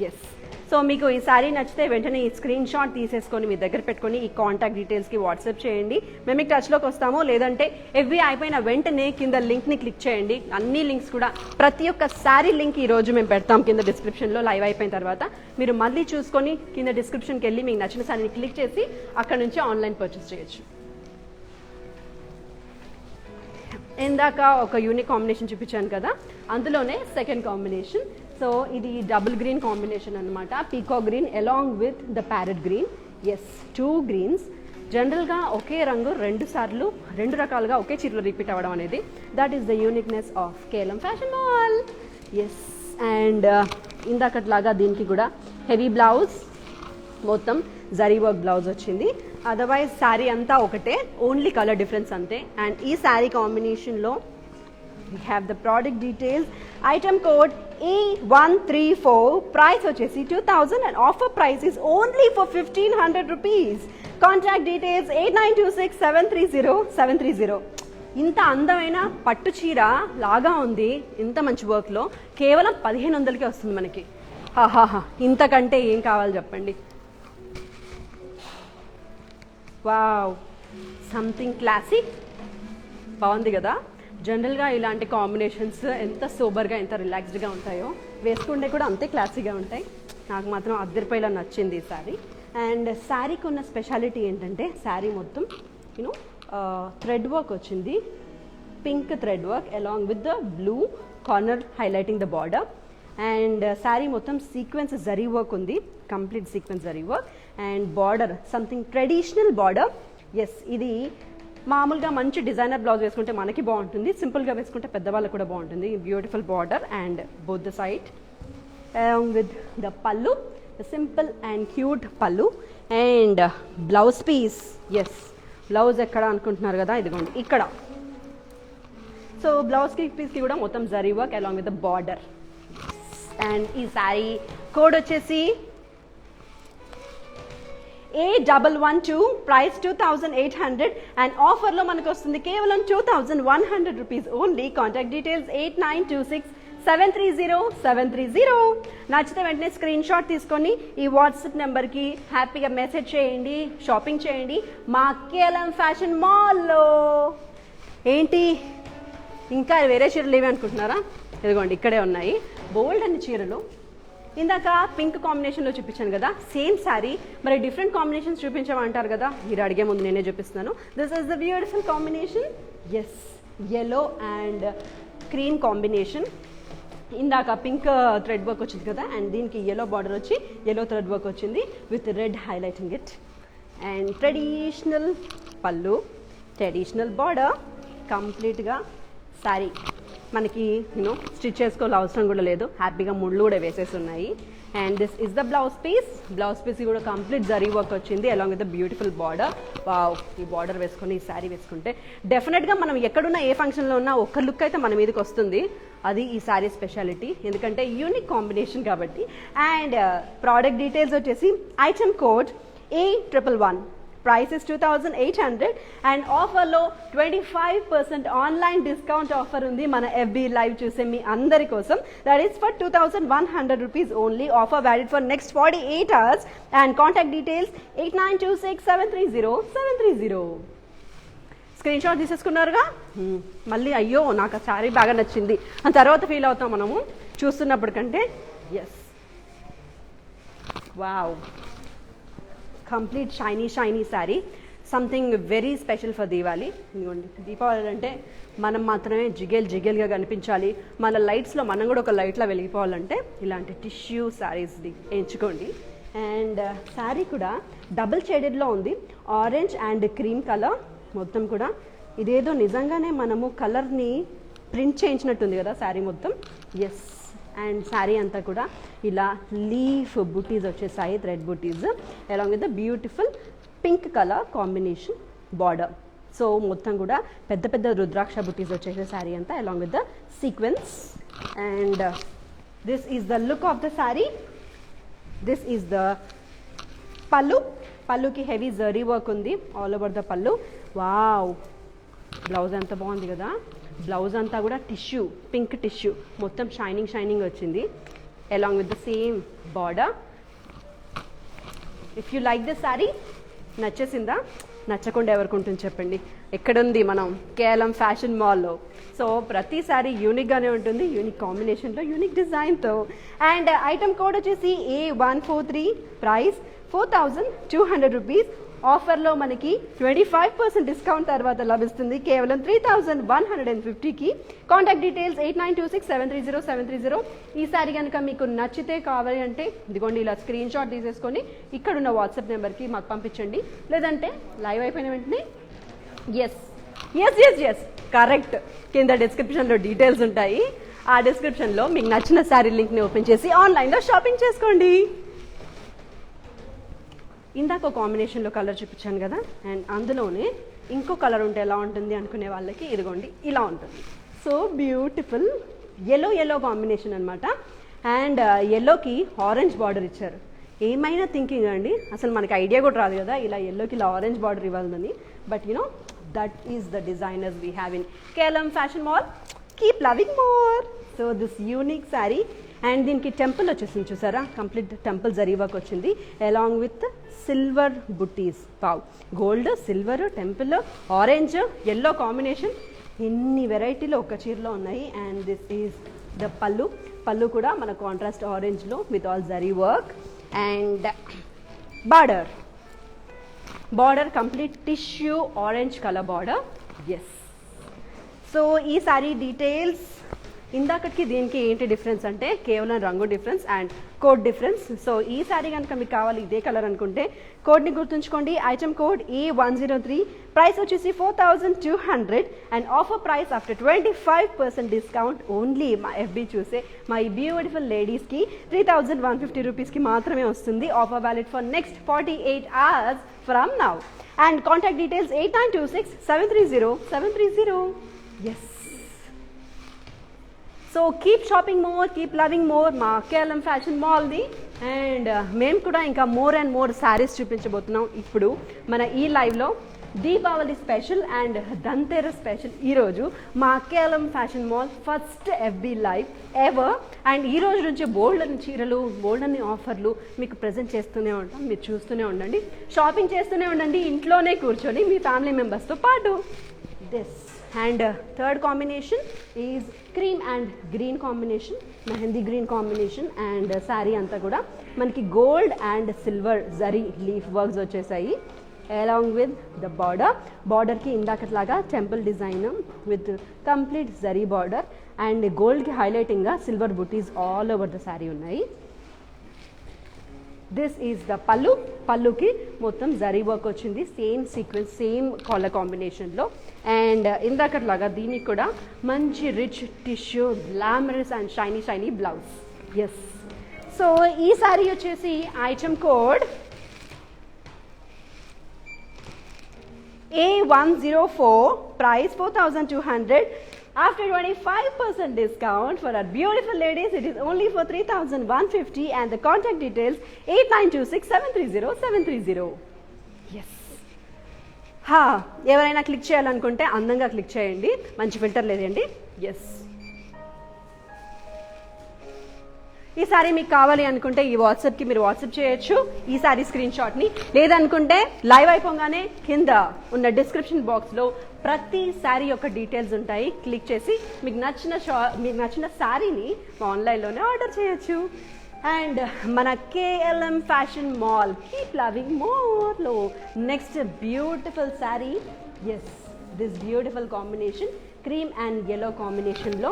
Yes, so మీకు ఈ శారీ నచ్చితే వెంటనే ఈ స్క్రీన్ షాట్ తీసేసుకొని మీ దగ్గర పెట్టుకొని ఈ కాంటాక్ట్ డీటెయిల్స్కి వాట్సాప్ చేయండి, మేము మీకు టచ్లోకి వస్తాము. లేదంటే FB అయిపోయిన వెంటనే కింద లింక్ని క్లిక్ చేయండి. అన్ని లింక్స్ కూడా, ప్రతి ఒక్క శారీ లింక్ ఈరోజు మేము పెడతాం కింద డిస్క్రిప్షన్లో. లైవ్ అయిపోయిన తర్వాత మీరు మళ్ళీ చూసుకొని కింద డిస్క్రిప్షన్కి వెళ్ళి మీకు నచ్చిన శారీని క్లిక్ చేసి అక్కడ నుంచి ఆన్లైన్ పర్చేస్ చేయొచ్చు. ఇందాక ఒక యూనిక్ కాంబినేషన్ చూపించాను కదా, అందులోనే సెకండ్ కాంబినేషన్. సో ఇది డబుల్ గ్రీన్ కాంబినేషన్ అనమాట, peacock green along with the parrot green. Yes, 2 greens. జనరల్గా ఒకే రంగు రెండు రకాలుగా ఒకే చీరలో రిపీట్ అవ్వడం అనేది, that is the uniqueness of KLM fashion mall. Yes, and ఇందాకట్లాగా దీనికి కూడా హెవీ బ్లౌజ్, మొత్తం జరీ వర్క్ బ్లౌజ్ వచ్చింది. అదర్వైజ్ శారీ అంతా ఒకటే, ఓన్లీ కలర్ డిఫరెన్స్ అంతే. అండ్ ఈ శారీ కాంబినేషన్లో we have the product details, item code A134, price వచ్చేసి 2000 and offer price is only for 1500 rupees. Contact details 8926730730. ఇంత అందమైన పట్టు చీర లాగా ఉంది, ఇంత మంచి వర్క్లో కేవలం 1500కే వస్తుంది మనకి. హాహాహా, ఇంతకంటే ఏం కావాలి చెప్పండి. వావ్, సంథింగ్ క్లాసిక్, బాగుంది కదా. జనరల్గా ఇలాంటి కాంబినేషన్స్ ఎంత సోబర్గా, ఎంత రిలాక్స్డ్గా ఉంటాయో, వేసుకుంటే కూడా అంతే క్లాసీగా ఉంటాయి. నాకు మాత్రం అద్దరిపోయేలా నచ్చింది ఈ శారీ. అండ్ శారీకి ఉన్న స్పెషాలిటీ ఏంటంటే శారీ మొత్తం థ్రెడ్ వర్క్ వచ్చింది, pink thread work along with the blue corner highlighting the border. And sari మొత్తం సీక్వెన్స్ జరీ వర్క్ ఉంది, complete sequence zari work. And border something traditional border. Yes, ఇది మామూలుగా మంచి డిజైనర్ బ్లౌజ్ వేసుకుంటే మనకి బాగుంటుంది, సింపుల్గా వేసుకుంటే పెద్దవాళ్ళకు కూడా బాగుంటుంది. Beautiful border and both the side along with the pallu, the simple and cute pallu. And blouse piece, yes, blouse ekkada anukuntunnaru kada, idigondi ikkada. So blouse piece ki kuda mottham zari work along with the border. And ee saree code vachesi A112, price 2800 and offer lo manaku vastundi kevalam 2100 rupees only. Contact details 8926 730 నచ్చితే వెంటనే screen shot తీసుకొని ఈ WhatsApp నెంబర్కి హ్యాపీగా message చేయండి, shopping చేయండి మా KLM fashion మాల్లో. ఏంటి ఇంకా వేరే చీరలు ఏమి అనుకుంటున్నారా? ఇదిగోండి ఇక్కడే ఉన్నాయి బోల్డ్ అన్ని చీరలు. ఇందాక పింక్ కాంబినేషన్లో చూపించాను కదా సేమ్ శారీ, మరి డిఫరెంట్ కాంబినేషన్స్ చూపించమంటారు కదా, మీరు అడిగే ముందు నేనే చూపిస్తున్నాను. This is the beautiful combination. Yes, yellow and cream combination. ఇందాక పింక్ థ్రెడ్ వర్క్ వచ్చింది కదా, అండ్ దీనికి yellow బార్డర్ వచ్చి yellow థ్రెడ్ వర్క్ వచ్చింది with red highlighting it. And traditional pallu, traditional border, కంప్లీట్గా శారీ మనకి స్టిచ్ చేసుకోవాల్సిన అవసరం కూడా లేదు, హ్యాపీగా ముళ్ళు కూడా వేసేసి ఉన్నాయి. And this is the blouse piece. Blouse piece కూడా కంప్లీట్ జరీ వర్క్ వచ్చింది along with the beautiful border. Wow, ఈ బార్డర్ వేసుకొని ఈ శారీ వేసుకుంటే డెఫినెట్గా మనం ఎక్కడున్నా ఏ ఫంక్షన్లో ఉన్నా ఒక్క లుక్ అయితే మన మీదకి వస్తుంది. అది ఈ శారీ స్పెషాలిటీ, ఎందుకంటే యూనిక్ కాంబినేషన్ కాబట్టి. అండ్ ప్రోడక్ట్ డీటెయిల్స్ వచ్చేసి item code A111, price is 2800 and ఆఫర్లో 25% ఆన్లైన్ డిస్కౌంట్ ఆఫర్ ఉంది మన FB లైవ్ చూసే మీ అందరి కోసం. That is for 2100 rupees only. Offer valid for next 48 hours. And contact details 8926730730. Screenshot తీసేసుకున్నారుగా. మళ్ళీ అయ్యో నాకు ఆ శారీ బాగా నచ్చింది అని తర్వాత ఫీల్ అవుతాం మనము చూస్తున్నప్పుడు కంటే. Yes, wow, complete shiny sari, something very special for Diwali. ఇదిగోండి, దీపావళి అంటే మనం మాత్రమే జిగేల్గా కనిపించాలి, మన లైట్స్లో మనం కూడా ఒక లైట్లా వెలిగిపోవాలంటే ఇలాంటి టిష్యూ శారీస్ది ఎంచుకోండి. అండ్ శారీ కూడా డబుల్ షేడెడ్లో ఉంది, ఆరెంజ్ అండ్ క్రీమ్ కలర్ మొత్తం కూడా. ఇదేదో నిజంగానే మనము కలర్ని ప్రింట్ చేయించినట్టుంది కదా శారీ మొత్తం. ఎస్, అండ్ శారీ అంతా కూడా ఇలా లీఫ్ బుటీస్ వచ్చేసాయి, thread buttis along with the beautiful pink colour combination border. So మొత్తం కూడా పెద్ద పెద్ద రుద్రాక్ష బుటీస్ వచ్చేసే శారీ అంతా along with the sequence. And this is the look of the sari. This is the పళ్ళు. పళ్ళుకి హెవీ జరీ వర్క్ ఉంది ఆల్ ఓవర్ ద పళ్ళు. వావ్, బ్లౌజ్ ఎంత బాగుంది కదా. బ్లౌజ్ అంతా కూడా టిష్యూ, పింక్ టిష్యూ, మొత్తం షైనింగ్ వచ్చింది along with the same border. If you like this sari, నచ్చేసిందా? నచ్చకుండా ఎవరికి ఉంటుంది చెప్పండి? ఎక్కడుంది మనం కేఎల్ఎం ఫ్యాషన్ మాల్లో. సో ప్రతి శారీ యూనిక్గానే ఉంటుంది, యూనిక్ కాంబినేషన్లో, యూనిక్ డిజైన్తో. అండ్ ఐటమ్ కోడ్ వచ్చేసి A143, ప్రైస్ 4200 రూపీస్. ఆఫర్లో మనకి 25% డిస్కౌంట్ తర్వాత లభిస్తుంది కేవలం 3150కి. Contact details 8926730730. ఈ సారీ కనుక మీకు నచ్చితే కావాలి అంటే ఇదిగోండి ఇలా స్క్రీన్ షాట్ తీసేసుకొని ఇక్కడున్న వాట్సాప్ నెంబర్కి మాకు పంపించండి, లేదంటే లైవ్ అయిపోయిన వెంటనే ఎస్ కరెక్ట్ కింద డిస్క్రిప్షన్లో డీటెయిల్స్ ఉంటాయి. ఆ డిస్క్రిప్షన్లో మీకు నచ్చిన శారీ లింక్ని ఓపెన్ చేసి ఆన్లైన్లో షాపింగ్ చేసుకోండి. ఇందాక ఒక కాంబినేషన్లో కలర్ చూపించాను కదా, అండ్ అందులోనే ఇంకో కలర్ ఉంటే ఎలా ఉంటుంది అనుకునే వాళ్ళకి ఇదిగోండి ఇలా ఉంటుంది. సో బ్యూటిఫుల్ ఎల్లో కాంబినేషన్ అనమాట. అండ్ ఎల్లోకి ఆరెంజ్ బార్డర్ ఇచ్చారు. ఏమైనా థింకింగ్ అండి, అసలు మనకి ఐడియా కూడా రాదు కదా ఇలా ఎల్లోకి ఇలా ఆరెంజ్ బార్డర్ ఇవ్వాలని. But that is the designers we have in KLM fashion mall. Keep loving more. So this unique sari. And దీనికి టెంపుల్ వచ్చేసింది చూసారా, కంప్లీట్ టెంపుల్ జరీ వర్క్ వచ్చింది along with silver butis. Wow, gold, silver, temple, orange, yellow combination, ఎన్ని వెరైటీలు ఒక చీరలో ఉన్నాయి. And this is the pallu కూడా మన కాంట్రాస్ట్ ఆరెంజ్లో with all zari work. And border complete tissue orange colour border. Yes, so ఈ సారీ డీటెయిల్స్ ఇందాకటికి దీనికి ఏంటి డిఫరెన్స్ అంటే కేవలం రంగు difference and code difference. So ఈ సారీ కనుక మీకు కావాలి ఇదే కలర్ అనుకుంటే కోడ్ని గుర్తుంచుకోండి. ఐటమ్ కోడ్ A103, ప్రైస్ వచ్చేసి 4200 and offer price after 25% discount only మా FB చూసే మా ఈ బ్యూటిఫుల్ లేడీస్కి 3150 రూపీస్కి మాత్రమే వస్తుంది. Offer valid for next 48 hours from now. And contact details 8926730730. Yes, so keep shopping more, keep loving more మా కేఎల్ఎం ఫ్యాషన్ మాల్ది. అండ్ మేము కూడా ఇంకా మోర్ అండ్ మోర్ శారీస్ చూపించబోతున్నాం ఇప్పుడు మన ఈ లైవ్లో. Deepavali special and Dhanteras special ఈరోజు మా KLM fashion mall first FB live ever. And ఈ రోజు నుంచి బోల్డ్ అని చీరలు, బోల్డ్ అని ఆఫర్లు మీకు ప్రజెంట్ చేస్తూనే ఉంటాం. మీరు చూస్తూనే ఉండండి, షాపింగ్ చేస్తూనే ఉండండి, ఇంట్లోనే కూర్చొని మీ ఫ్యామిలీ మెంబర్స్తో పాటు. This and third combination is cream and green combination, mehndi green combination. And sari అంతా కూడా మనకి gold and silver zari leaf works వచ్చేసాయి. along with the border ki indakatlaga temple design with complete zari border and gold ki highlighting ga silver booties all over the saree unnai. This is the pallu ki mottam zari work ochindi, same sequence, same color combination lo. And indakatlaga deeniki kuda manchi rich tissue glamorous and shiny blouse. Yes, so ee saree vachesi item code A104, price 4,200. After 25% discount for our beautiful ladies, it is only for 3,150 and the contact details 8926730730. Yes. ఎవరైనా click చేయాలనుకుంటే అందంగా click చేయండి, మంచి filter లేదండి. Yes, ఈ సారీ మీకు కావాలి అనుకుంటే ఈ వాట్సాప్కి మీరు వాట్సాప్ చేయొచ్చు ఈ సారీ స్క్రీన్ షాట్ని. లేదనుకుంటే లైవ్ అయిపోగానే కింద ఉన్న డిస్క్రిప్షన్ బాక్స్లో ప్రతి శారీ యొక్క డీటెయిల్స్ ఉంటాయి. క్లిక్ చేసి మీకు నచ్చిన శారీని ఆన్లైన్లోనే ఆర్డర్ చేయొచ్చు. అండ్ మన KLM fashion mall keep loving మోర్లో next beautiful sari. Yes, this beautiful combination cream and yellow కాంబినేషన్లో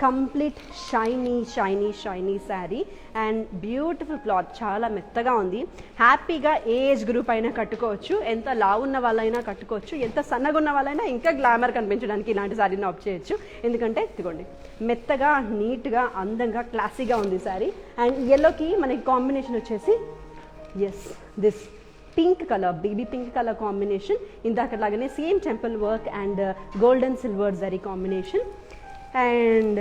complete shiny sari and beautiful cloth, చాలా మెత్తగా ఉంది. హ్యాపీగా ఏజ్ గ్రూప్ అయినా కట్టుకోవచ్చు, ఎంత లావు ఉన్న వాళ్ళైనా కట్టుకోవచ్చు, ఎంత సన్నగా ఉన్న వాళ్ళైనా ఇంకా గ్లామర్ కనిపించడానికి ఇలాంటి శారీని ఆప్ట్ చేయొచ్చు. ఎందుకంటే ఇదిగోండి మెత్తగా, నీట్గా, అందంగా, క్లాసీగా ఉంది శారీ. అండ్ yellowకి మనకి కాంబినేషన్ వచ్చేసి yes this pink colour, baby pink colour combination. ఇందాకలాగానే same temple work and golden silver zari combination. And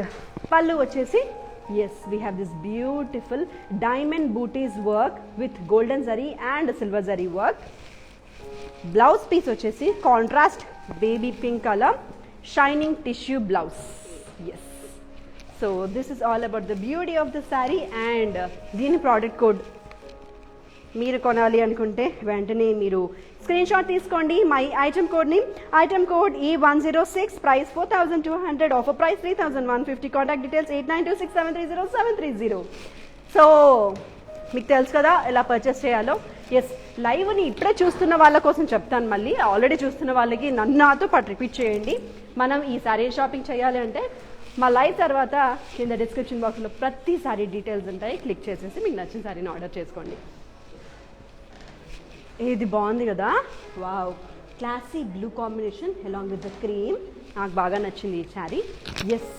pallu vachesi yes, we have this beautiful diamond booties work with golden zari and silver zari work. Blouse piece vachesi contrast baby pink color shining tissue blouse. Yes, so this is all about the beauty of the saree. And దీని product code మీరు కొనాలి అనుకుంటే వెంటనే మీరు screen shot తీసుకోండి my item కోడ్ని. Item code E106, price 4,200, offer price 3,150. Contact details 8926730730. So మీకు తెలుసు కదా ఎలా పర్చేస్ చేయాలో. ఎస్, లైవ్ని ఇప్పుడే చూస్తున్న వాళ్ళ కోసం చెప్తాను, మళ్ళీ ఆల్రెడీ చూస్తున్న వాళ్ళకి నాతో పాటు రిపీట్ చేయండి. మనం ఈ సారీ షాపింగ్ చేయాలి అంటే మా లైవ్ తర్వాత కింద డిస్క్రిప్షన్ బాక్స్లో ప్రతి సారీ డీటెయిల్స్ ఉంటాయి, క్లిక్ చేసేసి మీకు నచ్చిన సారీని ఆర్డర్ చేసుకోండి. ఇది బాగుంది కదా, wow, classy blue combination along with the cream. నాకు బాగా నచ్చింది ఈ శారీ. ఎస్,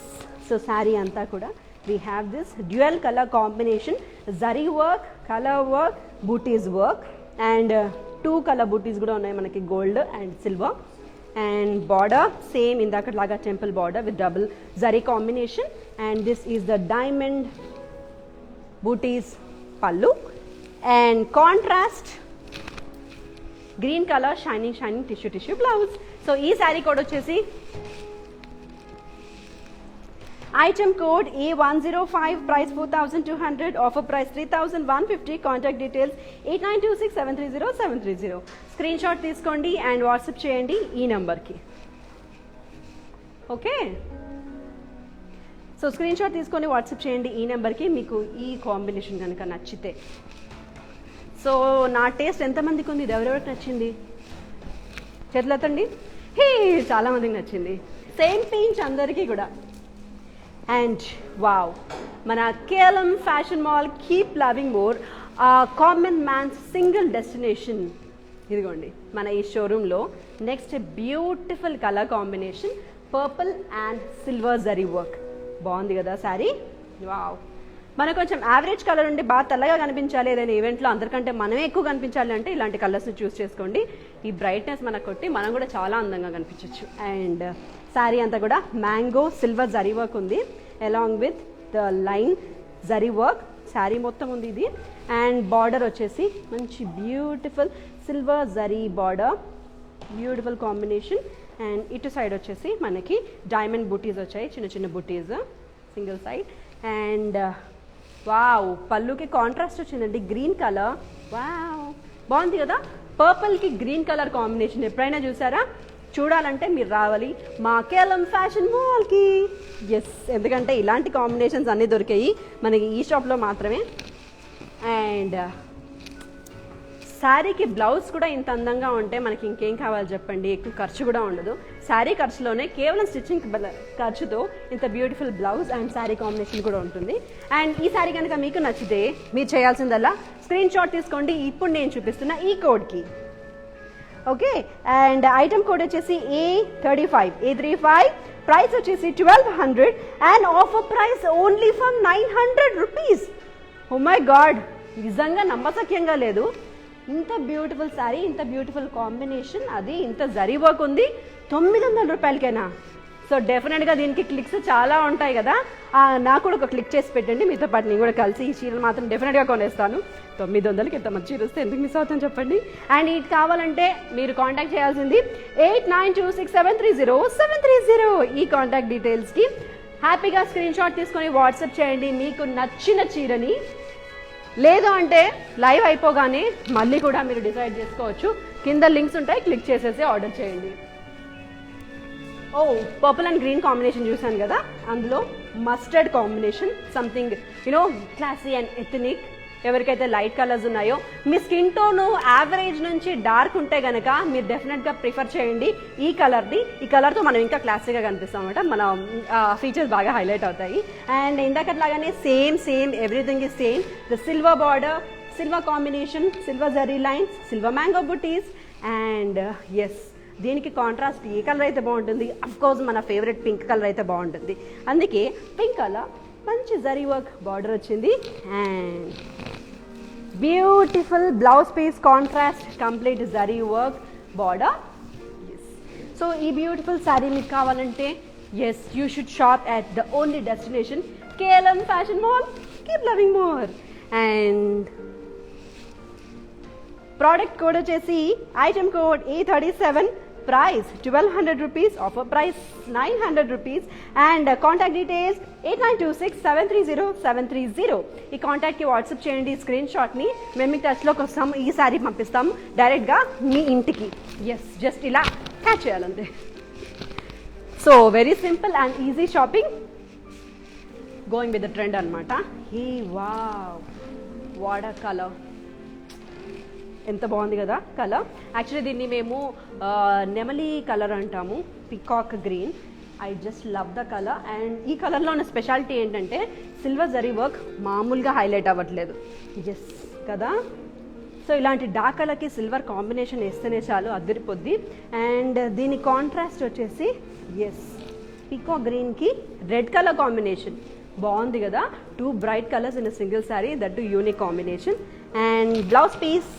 సో శారీ అంతా కూడా we have this dual colour combination, zari work, colour work, butis work and 2 colour butis కూడా ఉన్నాయి మనకి, gold and silver. And border same ఇందాకలాగా temple border with double zari combination. And this is the diamond butis pallu and contrast green colour shining tissue blouse. So ఈ sari code వచ్చేసి item code A105, price 4,200, offer price 3,150. Contact details 8926730730. Screenshot తీసుకోండి and WhatsApp చేయండి ఈ నెంబర్కి. Okay, so screen shot తీసుకొని WhatsApp చేయండి ఈ నెంబర్కి మీకు ఈ కాంబినేషన్ కనుక నచ్చితే. సో నా టేస్ట్ ఎంతమందికి ఉంది, ఇది ఎవరెవరికి నచ్చింది చేతులెత్తండి. చాలామందికి నచ్చింది, సేమ్ పించ్ అందరికీ కూడా. అండ్ వావ్, మన KLM fashion mall keep loving more, common man's single destination. ఇదిగోండి మన ఈ షోరూంలో next beautiful colour combination, purple and silver zari work. బాగుంది కదా శారీ, వావ్. మనకు కొంచెం యావరేజ్ కలర్ ఉండి బాగా తెల్లగా కనిపించాలి, ఏదైనా ఈవెంట్లో అందరికంటే మనమే ఎక్కువ కనిపించాలి అంటే ఇలాంటి కలర్స్ని చూస్ చేసుకోండి. ఈ బ్రైట్నెస్ మనకు కొట్టి మనం కూడా చాలా అందంగా కనిపించవచ్చు. అండ్ శారీ అంతా కూడా మ్యాంగో సిల్వర్ జరీ వర్క్ ఉంది along with the line zari work. Sari మొత్తం ఉంది ఇది. అండ్ బార్డర్ వచ్చేసి మంచి beautiful silver zari border beautiful combination. And ఇటు సైడ్ వచ్చేసి మనకి డైమండ్ బుటీస్ వచ్చాయి, చిన్న చిన్న బుటీస్ సింగిల్ సైడ్. అండ్ వావ్, పళ్ళుకి కాంట్రాస్ట్ వచ్చిందండి గ్రీన్ కలర్. వావ్, బాగుంది కదా. పర్పుల్కి గ్రీన్ కలర్ కాంబినేషన్ ఎప్పుడైనా చూసారా? చూడాలంటే మీరు రావాలి మా కేలం ఫ్యాషన్ మాల్కి. ఎస్, ఎందుకంటే ఇలాంటి కాంబినేషన్స్ అన్నీ దొరికాయి మనకి ఈ షాప్లో మాత్రమే. అండ్ శారీకి బ్లౌజ్ కూడా ఇంత అందంగా ఉంటే మనకి ఇంకేం కావాలి చెప్పండి. ఎక్కువ ఖర్చు కూడా ఉండదు. శారీ ఖర్చులోనే కేవలం స్టిచ్చింగ్ ఖర్చుతో ఇంత beautiful blouse and sari combination కూడా ఉంటుంది. అండ్ ఈ శారీ కనుక మీకు నచ్చితే మీరు చేయాల్సిందల్లా స్క్రీన్ షాట్ తీసుకోండి ఇప్పుడు నేను చూపిస్తున్న ఈ కోడ్కి. ఓకే, అండ్ ఐటమ్ కోడ్ వచ్చేసి A35 ప్రైస్ వచ్చేసి 1200 and offer price only for 900 rupees. Oh my god, నిజంగా నమ్మశక్యంగా లేదు. ఇంత బ్యూటిఫుల్ శారీ, ఇంత బ్యూటిఫుల్ కాంబినేషన్, అది ఇంత జరీ వర్క్ ఉంది 900 రూపాయలకేనా? సో డెఫినెట్గా దీనికి క్లిక్స్ చాలా ఉంటాయి కదా. నాకు కూడా ఒక క్లిక్ చేసి పెట్టండి, మీతో పాటు నేను కూడా కలిసి ఈ చీరలు మాత్రం డెఫినెట్గా కొనేస్తాను. 900కి ఎంత మంచి చీర వస్తే ఎందుకు మిస్ అవుతాను చెప్పండి. అండ్ ఇది కావాలంటే మీరు కాంటాక్ట్ చేయాల్సింది 8926730730 ఈ కాంటాక్ట్ డీటెయిల్స్కి. హ్యాపీగా స్క్రీన్ షాట్ తీసుకొని వాట్సాప్ చేయండి మీకు నచ్చిన చీరని. లేదు అంటే లైవ్ అయిపోగానే మళ్ళీ కూడా మీరు డిసైడ్ చేసుకోవచ్చు. కింద లింక్స్ ఉంటాయి, క్లిక్ చేసేసి ఆర్డర్ చేయండి. ఓ, పర్పుల్ అండ్ గ్రీన్ కాంబినేషన్ చూసాను కదా, అందులో mustard combination, something classy and ethnic. ఎవరికైతే లైట్ కలర్స్ ఉన్నాయో, మీ స్కిన్ టోను యావరేజ్ నుంచి డార్క్ ఉంటే కనుక మీరు డెఫినెట్గా ప్రిఫర్ చేయండి ఈ కలర్ని. ఈ కలర్తో మనం ఇంకా క్లాసీగా కనిపిస్తాం అనమాట, మన ఫీచర్స్ బాగా హైలైట్ అవుతాయి. అండ్ ఇందాకట్లాగానే same everything is same. The silver border, silver combination, silver zari lines, silver mango buttis. And yes, దీనికి కాంట్రాస్ట్ ఏ కలర్ అయితే బాగుంటుంది? అఫ్కోర్స్ మన ఫేవరెట్ పింక్ కలర్ అయితే బాగుంటుంది. అందుకే పింక్ కలర్ మంచి జరీ వర్క్ బార్డర్ వచ్చింది. And beautiful blouse piece contrast complete zari work border. So ఈ బ్యూటిఫుల్ శారీ మీకు కావాలంటే yes, you should shop at the only destination KLM fashion mall. Keep loving more. And product code వచ్చేసి item code A37 price 1200 rupees, offer price 900 rupees. And contact details 8926730730 ఈ కాంటాక్ట్కి WhatsApp చేయండి screen షాట్ని. మేము మీకు టచ్లోకి వస్తాము, ఈ శారీ పంపిస్తాము డైరెక్ట్గా మీ ఇంటికి. ఎస్, జస్ట్ ఇలా క్యాచ్ చేయాలంతే. So very simple and easy shopping, going with the trend అనమాట. ఈ వావ్, వాట్ అ కలర్, ఎంత బాగుంది కదా కలర్. యాక్చువల్లీ దీన్ని మేము నెమలి కలర్ అంటాము, peacock green. I just love the colour. And ఈ కలర్లో ఉన్న స్పెషాలిటీ ఏంటంటే సిల్వర్ జరీ వర్క్ మామూలుగా హైలైట్ అవ్వట్లేదు. ఎస్ కదా. సో ఇలాంటి డార్క్ కలర్కి సిల్వర్ కాంబినేషన్ వేస్తేనే చాలు అదిరిపోద్ది. అండ్ దీని కాంట్రాస్ట్ వచ్చేసి ఎస్, పికాక్ గ్రీన్కి రెడ్ కలర్ కాంబినేషన్ బాగుంది కదా. 2 bright colours in single sari, that too unique combination. And blouse piece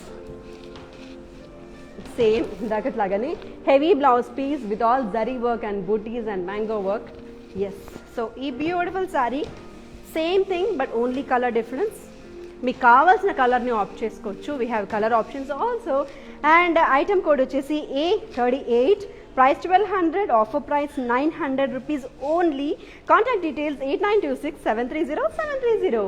same ఇందాకట్లాగానే heavy blouse piece with all zari work and booties and mango work. Yes, so ఈ beautiful sari same thing but only colour difference. మీకు కావాల్సిన కలర్ని opt చేసుకోవచ్చు. We have colour options also. And item code వచ్చేసి A38 price 1200, offer price 900 rupees only. Contact details 8926730730.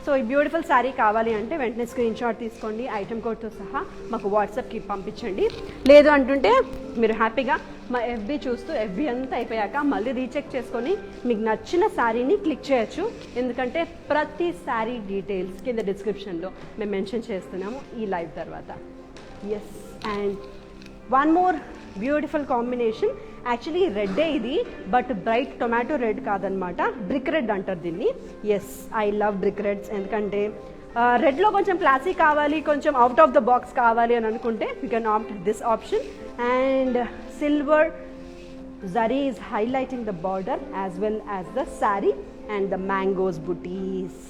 So ఈ beautiful sari కావాలి అంటే వెంటనే స్క్రీన్ షాట్ తీసుకోండి, ఐటమ్ కోడ్తో సహా మాకు వాట్సాప్కి పంపించండి. లేదు అంటుంటే మీరు హ్యాపీగా మా FB చూస్తూ FB అంతా అయిపోయాక మళ్ళీ రీచెక్ చేసుకొని మీకు నచ్చిన శారీని క్లిక్ చేయొచ్చు. ఎందుకంటే ప్రతి శారీ డీటెయిల్స్ కింద డిస్క్రిప్షన్లో మేము మెన్షన్ చేస్తున్నాము ఈ లైవ్ తర్వాత. Yes, and one more beautiful combination. Actually రెడ్డే ఇది, బట్ బ్రైట్ టొమాటో రెడ్ కాదనమాట, బ్రిక్ రెడ్ అంటారు దీన్ని. Yes, I love brick reds. ఎందుకంటే రెడ్లో కొంచెం క్లాసీ కావాలి, కొంచెం అవుట్ ఆఫ్ ద బాక్స్ కావాలి అని అనుకుంటే you can opt this option. And silver zari is highlighting the border as well as the sari and the mangoes bootis.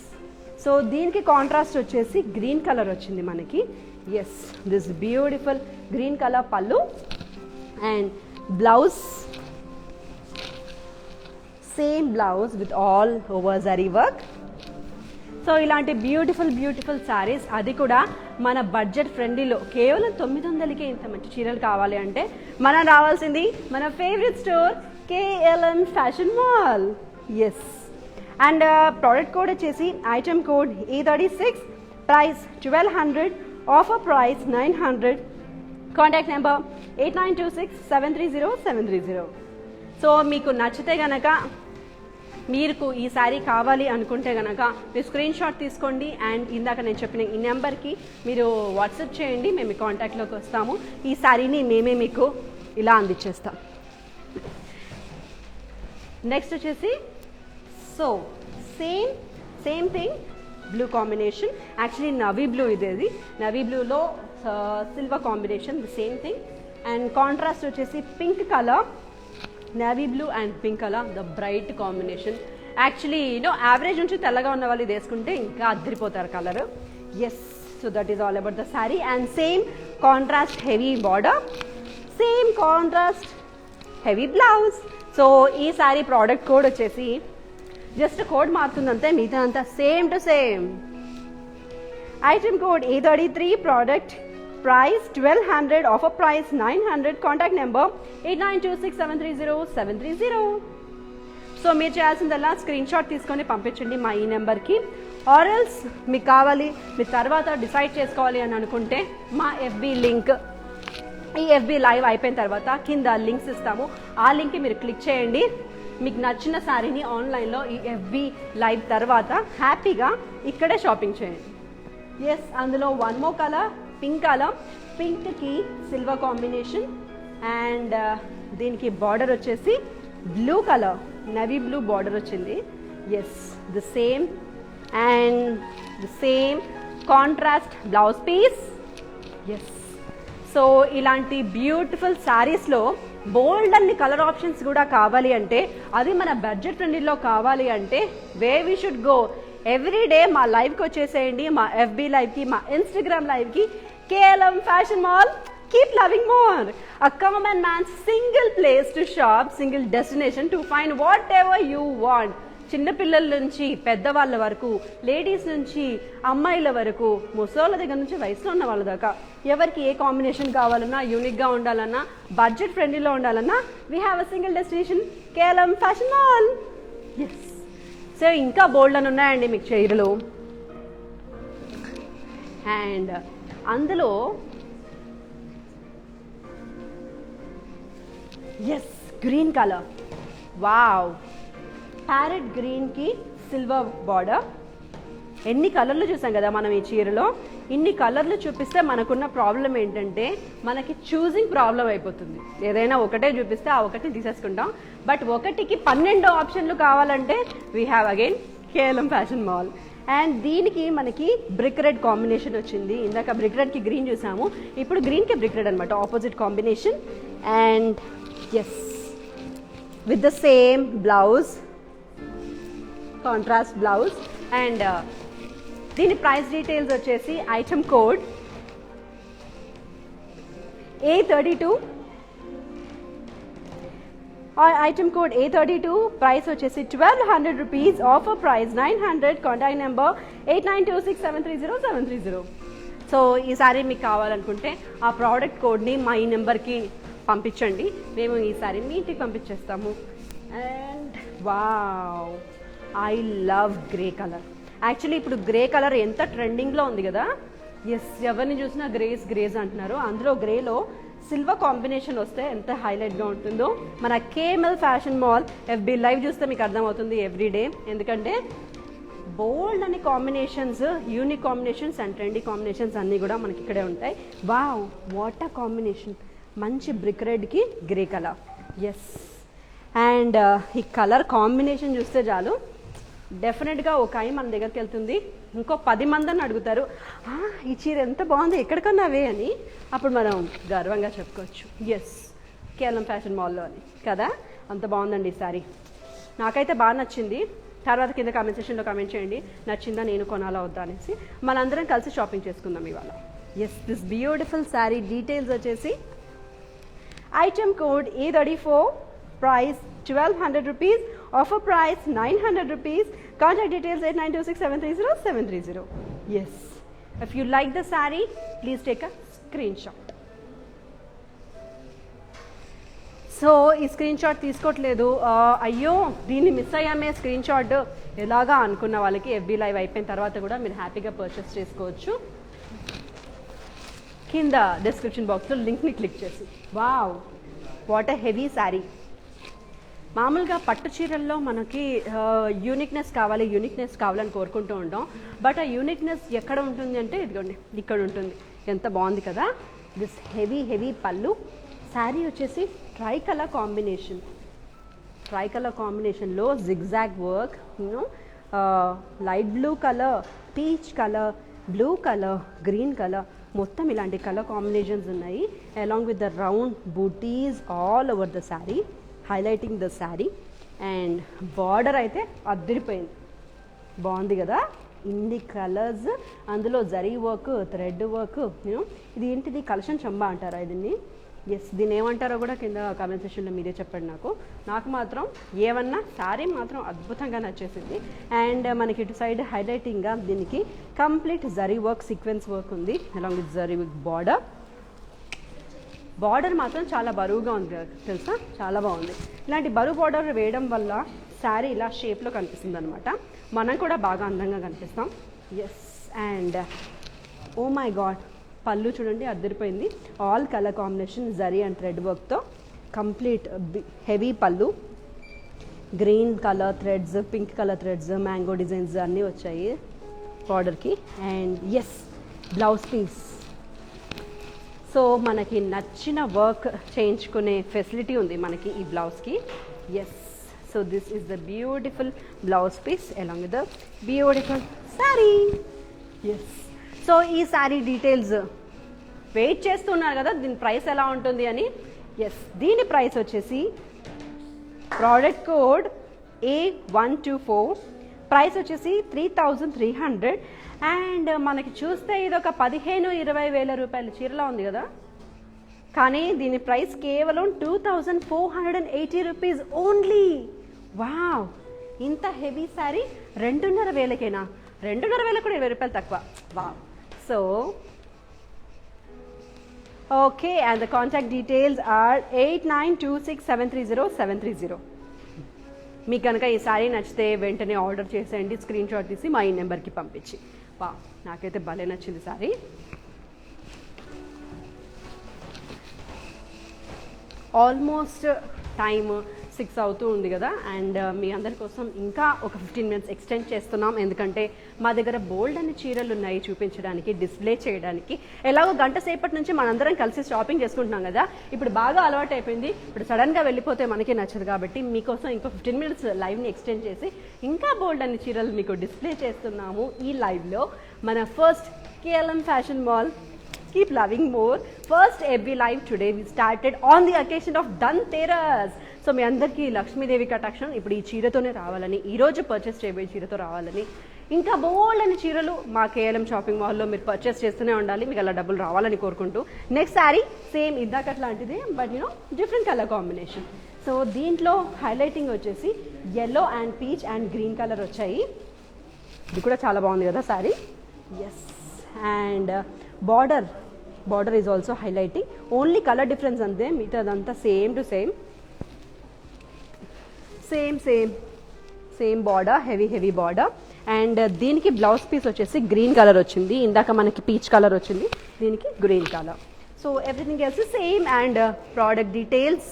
So దీనికి కాంట్రాస్ట్ వచ్చేసి గ్రీన్ కలర్ వచ్చింది మనకి. Yes, this beautiful green colour pallu. And blouse, same blouse with all over zari work. So ఇలాంటి beautiful saris, అది కూడా మన budget ఫ్రెండ్లీలో కేవలం 900కే ఇంత మంచి చీరలు కావాలి అంటే మనం రావాల్సింది మన favourite store KLM fashion mall. Yes, and product code వచ్చేసి item code E36, price 1200, offer price 900, contact number 8926730730. So మీకు నచ్చితే గనక, మీకు ఈ శారీ కావాలి అనుకుంటే కనుక మీరు స్క్రీన్ షాట్ తీసుకోండి అండ్ ఇందాక నేను చెప్పిన ఈ నెంబర్కి మీరు వాట్సాప్ చేయండి, మేము మీ కాంటాక్ట్లోకి వస్తాము. ఈ శారీని మేమే మీకు ఇలా అందించేస్తాం. నెక్స్ట్ వచ్చేసి so same thing, blue combination, actually navy blue ఇదేది, నవీ బ్లూలో silver combination, the same thing. And contrast వచ్చేసి pink colour, navy blue and pink colour, the bright combination. Actually average నుంచి తెల్లగా ఉన్న వాళ్ళు ఇది వేసుకుంటే ఇంకా అద్దరిపోతారు colour. Yes, so that is all about the sari. And same contrast heavy border, same contrast heavy blouse. So ఈ శారీ ప్రోడక్ట్ కోడ్ వచ్చేసి జస్ట్ కోడ్ మారుతుందంతే, మిగతా అంతా same to same. Item code E33, product price 1200, offer price 900, contact number 8926730730. So మీరు చేయాల్సిందల్లా screen shot తీసుకొని పంపించండి మా ఈ నెంబర్కి. ఆర్ఎల్స్ మీకు కావాలి, మీరు తర్వాత డిసైడ్ చేసుకోవాలి అని అనుకుంటే మా FB లింక్, ఈ FB లైవ్ అయిపోయిన తర్వాత కింద లింక్స్ ఇస్తాము, ఆ లింక్కి మీరు క్లిక్ చేయండి. మీకు నచ్చిన శారీని ఆన్లైన్లో ఈ FB లైవ్ తర్వాత హ్యాపీగా ఇక్కడే షాపింగ్ చేయండి. ఎస్, అందులో one more colour, pink colour, పింక్కి సిల్వర్ కాంబినేషన్ అండ్ దీనికి బార్డర్ వచ్చేసి blue colour, navy blue border వచ్చింది. Yes, the same and the same contrast blouse piece. Yes, so ఇలాంటి బ్యూటిఫుల్ శారీస్లో బోల్డ్ అన్ని కలర్ ఆప్షన్స్ కూడా కావాలి అంటే, అది మన బడ్జెట్ ఫ్రెండ్లీలో కావాలి అంటే way we should go? Everyday మా లైవ్కి వచ్చేసేయండి, మా FB లైవ్కి, మా Instagram లైవ్కి. KLM fashion mall, keep loving more. A common man's single place to shop, single destination to find whatever you want. చిన్నపిల్లల నుంచి పెద్దవాళ్ళ వరకు, లేడీస్ నుంచి అమ్మాయిల వరకు, ముసోళ్ళ దగ్గర నుంచి వయసులో ఉన్న వాళ్ళ దాకా ఎవరికి ఏ కాంబినేషన్ కావాలన్నా, యూనిక్గా ఉండాలన్నా, బడ్జెట్ ఫ్రెండ్లీలో ఉండాలన్నా, we have a single destination, KLM fashion mall. Yes, so ఇంకా బోల్డ్ అని ఉన్నాయండి మీకు చీరలు. అండ్ అందులో yes, green colour, wow, parrot గ్రీన్కి సిల్వర్ బార్డర్. ఎన్ని కలర్లు చూసాం కదా మనం ఈ చీరలో. ఇన్ని కలర్లు చూపిస్తే మనకున్న ప్రాబ్లం ఏంటంటే మనకి చూసింగ్ ప్రాబ్లం అయిపోతుంది. ఏదైనా ఒకటే చూపిస్తే ఆ ఒకటి తీసేసుకుంటాం. బట్ ఒకటికి 12 ఆప్షన్లు కావాలంటే we have again KLM fashion mall. And దీనికి మనకి బ్రిక్ రెడ్ కాంబినేషన్ వచ్చింది. ఇందాక బ్రిక్ రెడ్కి గ్రీన్ చూసాము, ఇప్పుడు గ్రీన్కి బ్రిక్ రెడ్ అనమాట, opposite combination. And yes, with the same blouse, contrast blouse. And దీని ప్రైస్ డీటెయిల్స్ వచ్చేసి item code A32, item code A32, price వచ్చేసి 1200 rupees, offer price 900, contact number 8926730730. So ఈ సారీ మీకు కావాలనుకుంటే ఆ ప్రోడక్ట్ కోడ్ని మా ఈ నెంబర్కి పంపించండి, మేము ఈ సారీ మీ ఇంటికి పంపించేస్తాము. And wow, I love grey colour. Actually ఇప్పుడు గ్రే కలర్ ఎంత ట్రెండింగ్లో ఉంది కదా. ఎస్, ఎవరిని చూసినా గ్రేస్ అంటున్నారు. అందులో గ్రేలో సిల్వర్ కాంబినేషన్ వస్తే ఎంత హైలైట్గా ఉంటుందో. మన KML fashion mall FB live చూస్తే మీకు అర్థమవుతుంది ఎవ్రీడే. ఎందుకంటే బోల్డ్ అని combinations, unique combinations and trendy combinations అన్నీ కూడా మనకి ఇక్కడే ఉంటాయి. వావ్, వాట్ అ కాంబినేషన్, మంచి బ్రిక్ రెడ్కి గ్రే కలర్. ఎస్, అండ్ ఈ కలర్ కాంబినేషన్ చూస్తే చాలు డెఫినెట్గా ఒక మన దగ్గరికి వెళ్తుంది, ఇంకో 10 మందిని అడుగుతారు ఈ చీర ఎంత బాగుంది ఎక్కడికన్నావే అని. అప్పుడు మనం గర్వంగా చెప్పుకోవచ్చు ఎస్ KLM ఫ్యాషన్ మాల్లో అని కదా. అంత బాగుందండి ఈ సారీ, నాకైతే బాగా నచ్చింది. తర్వాత కింద కామెంట్ సెక్షన్లో కామెంట్ చేయండి నచ్చిందా, నేను కొనాలా వద్దా అనేసి. మనందరం కలిసి షాపింగ్ చేసుకుందాం ఇవాళ. Yes, this beautiful sari details వచ్చేసి item code A34, price 1200 rupees, Offer price 900 rupees. Contact details 8926730730. Yes. If you like the saree, please take a screenshot. So ఈ స్క్రీన్ షాట్ తీసుకోవట్లేదు, అయ్యో దీన్ని మిస్ అయ్యామే స్క్రీన్ షాట్ ఎలాగా అనుకున్న వాళ్ళకి ఎఫ్బీ లైవ్ అయిపోయిన తర్వాత కూడా మీరు హ్యాపీగా పర్చేస్ చేసుకోవచ్చు. కింద డిస్క్రిప్షన్ బాక్స్లో లింక్ని క్లిక్ చేసి. Wow, what a heavy sari. మామూలుగా పట్టు చీరల్లో మనకి యూనిక్నెస్ కావాలని కోరుకుంటూ ఉంటాం. బట్ ఆ యూనిక్నెస్ ఎక్కడ ఉంటుంది అంటే ఇదిగోండి ఇక్కడ ఉంటుంది. ఎంత బాగుంది కదా. This heavy pallu. శారీ వచ్చేసి ట్రై కలర్ కాంబినేషన్లో zigzag work, you know light blue colour, peach colour, blue colour, green colour, మొత్తం ఇలాంటి కలర్ కాంబినేషన్స్ ఉన్నాయి. Along with the round butis all over the sari, highlighting the sari. And border అయితే అద్దరిపోయింది, బాగుంది కదా. ఇన్ని కలర్స్, అందులో zari work, thread work, you know ఇది ఏంటిది కలషన్ చంబా అంటారా దీన్ని? ఎస్, దీన్ని ఏమంటారో కూడా కింద కామెంట్ సెక్షన్లో మీరే చెప్పండి. నాకు మాత్రం ఏమన్నా శారీ మాత్రం అద్భుతంగా నచ్చేసింది. అండ్ మనకి ఇటు సైడ్ హైలైటింగ్గా దీనికి complete zari work, sequence work ఉంది along with zari with border మాత్రం చాలా బరువుగా ఉంది తెలుసా, చాలా బాగుంది. ఇలాంటి బరువు బార్డర్ వేయడం వల్ల శారీ ఇలా షేప్లో కనిపిస్తుంది అనమాట. మనం కూడా బాగా అందంగా కనిపిస్తాం. Yes, and oh my god, pallu చూడండి అద్దరిపోయింది. All colour combination zari and thread వర్క్తో complete heavy pallu. Green colour threads, pink colour threads, mango designs అన్నీ వచ్చాయి బార్డర్కి. And yes, blouse piece. So మనకి నచ్చిన వర్క్ చేయించుకునే ఫెసిలిటీ ఉంది మనకి ఈ బ్లౌజ్కి. Yes, so this is the beautiful blouse piece along with the beautiful sari. Yes, so ఈ శారీ డీటెయిల్స్ వెయిట్ చేస్తున్నారు కదా దీని ప్రైస్ ఎలా ఉంటుంది అని. ఎస్, దీని ప్రైస్ వచ్చేసి ప్రోడక్ట్ కోడ్ A124, ప్రైస్ వచ్చేసి 3300. అండ్ మనకి చూస్తే ఇది ఒక 15-20 వేల రూపాయల చీరలా ఉంది కదా, కానీ దీని ప్రైస్ కేవలం 2480 రూపీస్ ఓన్లీ. వావ్, ఇంత హెవీ శారీ 2500కేనా? 2500 కూడా 20 రూపాయలు తక్కువ. Wow. So okay, and the contact details are 8926730730. మీకు కనుక ఈ శారీ నచ్చితే వెంటనే ఆర్డర్ చేసేయండి, స్క్రీన్ షాట్ తీసి మా ఈ నెంబర్కి పంపించి. వా, నాకైతే భలే నచ్చింది శారీ. ఆల్మోస్ట్ టైమ్ 6 అవుతూ ఉంది కదా. అండ్ మీ అందరి కోసం ఇంకా ఒక 15 మినిట్స్ ఎక్స్టెండ్ చేస్తున్నాం, ఎందుకంటే మా దగ్గర బోల్డ్ అనే చీరలు ఉన్నాయి చూపించడానికి, డిస్ప్లే చేయడానికి. ఎలాగో గంట సేపటి నుంచి మనందరం కలిసి షాపింగ్ చేసుకుంటున్నాం కదా, ఇప్పుడు బాగా అలవాటు అయిపోయింది. ఇప్పుడు సడన్గా వెళ్ళిపోతే మనకి నచ్చదు కాబట్టి మీకోసం ఇంకో 15 మినిట్స్ లైవ్ని ఎక్స్టెండ్ చేసి ఇంకా బోల్డ్ అనే చీరలు మీకు డిస్ప్లే చేస్తున్నాము ఈ లైవ్లో. మన first KLM fashion mall. Keep loving more. First FB live today we started on the occasion of Dhanteras. So మీ అందరికీ లక్ష్మీదేవి కటాక్షం ఇప్పుడు ఈ చీరతోనే రావాలని, ఈరోజు పర్చేస్ చేయబోయే చీరతో రావాలని, ఇంకా బోల్డ్ అని చీరలు మా KLM షాపింగ్ మాల్లో మీరు పర్చేస్ చేస్తూనే ఉండాలి, మీకు అలా డబ్బులు రావాలని కోరుకుంటూ. నెక్స్ట్ శారీ సేమ్ ఇందాకట్లాంటిదే, but you know different colour combination. So దీంట్లో హైలైటింగ్ వచ్చేసి yellow and peach and green colour వచ్చాయి. ఇది కూడా చాలా బాగుంది కదా శారీ. Yes, and border is also highlighting, only colour difference అంతే, మిగతాదంతా same to same border, heavy border. And దీనికి బ్లౌజ్ పీస్ వచ్చేసి గ్రీన్ కలర్ వచ్చింది, ఇందాక మనకి పీచ్ కలర్ వచ్చింది, దీనికి green colour. So everything else same. And product details,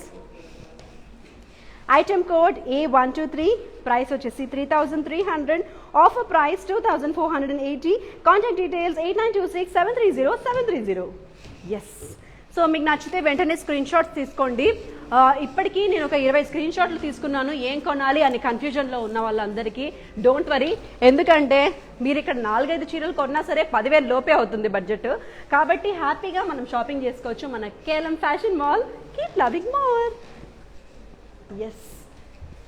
item code A123, price వచ్చేసి 3300, offer price 2480. Contact details 8926730730. Yes, so మీకు నచ్చితే వెంటనే స్క్రీన్ షాట్స్ తీసుకోండి. ఇప్పటికీ నేను ఒక 20 స్క్రీన్ షాట్లు తీసుకున్నాను ఏం కొనాలి అని కన్ఫ్యూజన్లో ఉన్న వాళ్ళందరికీ. డోంట్ వరీ, ఎందుకంటే మీరు ఇక్కడ 4-5 చీరలు కొన్నా సరే 10,000 లోపే అవుతుంది బడ్జెట్. కాబట్టి హ్యాపీగా మనం షాపింగ్ చేసుకోవచ్చు మన KLM fashion mall. Keep loving more. Yes,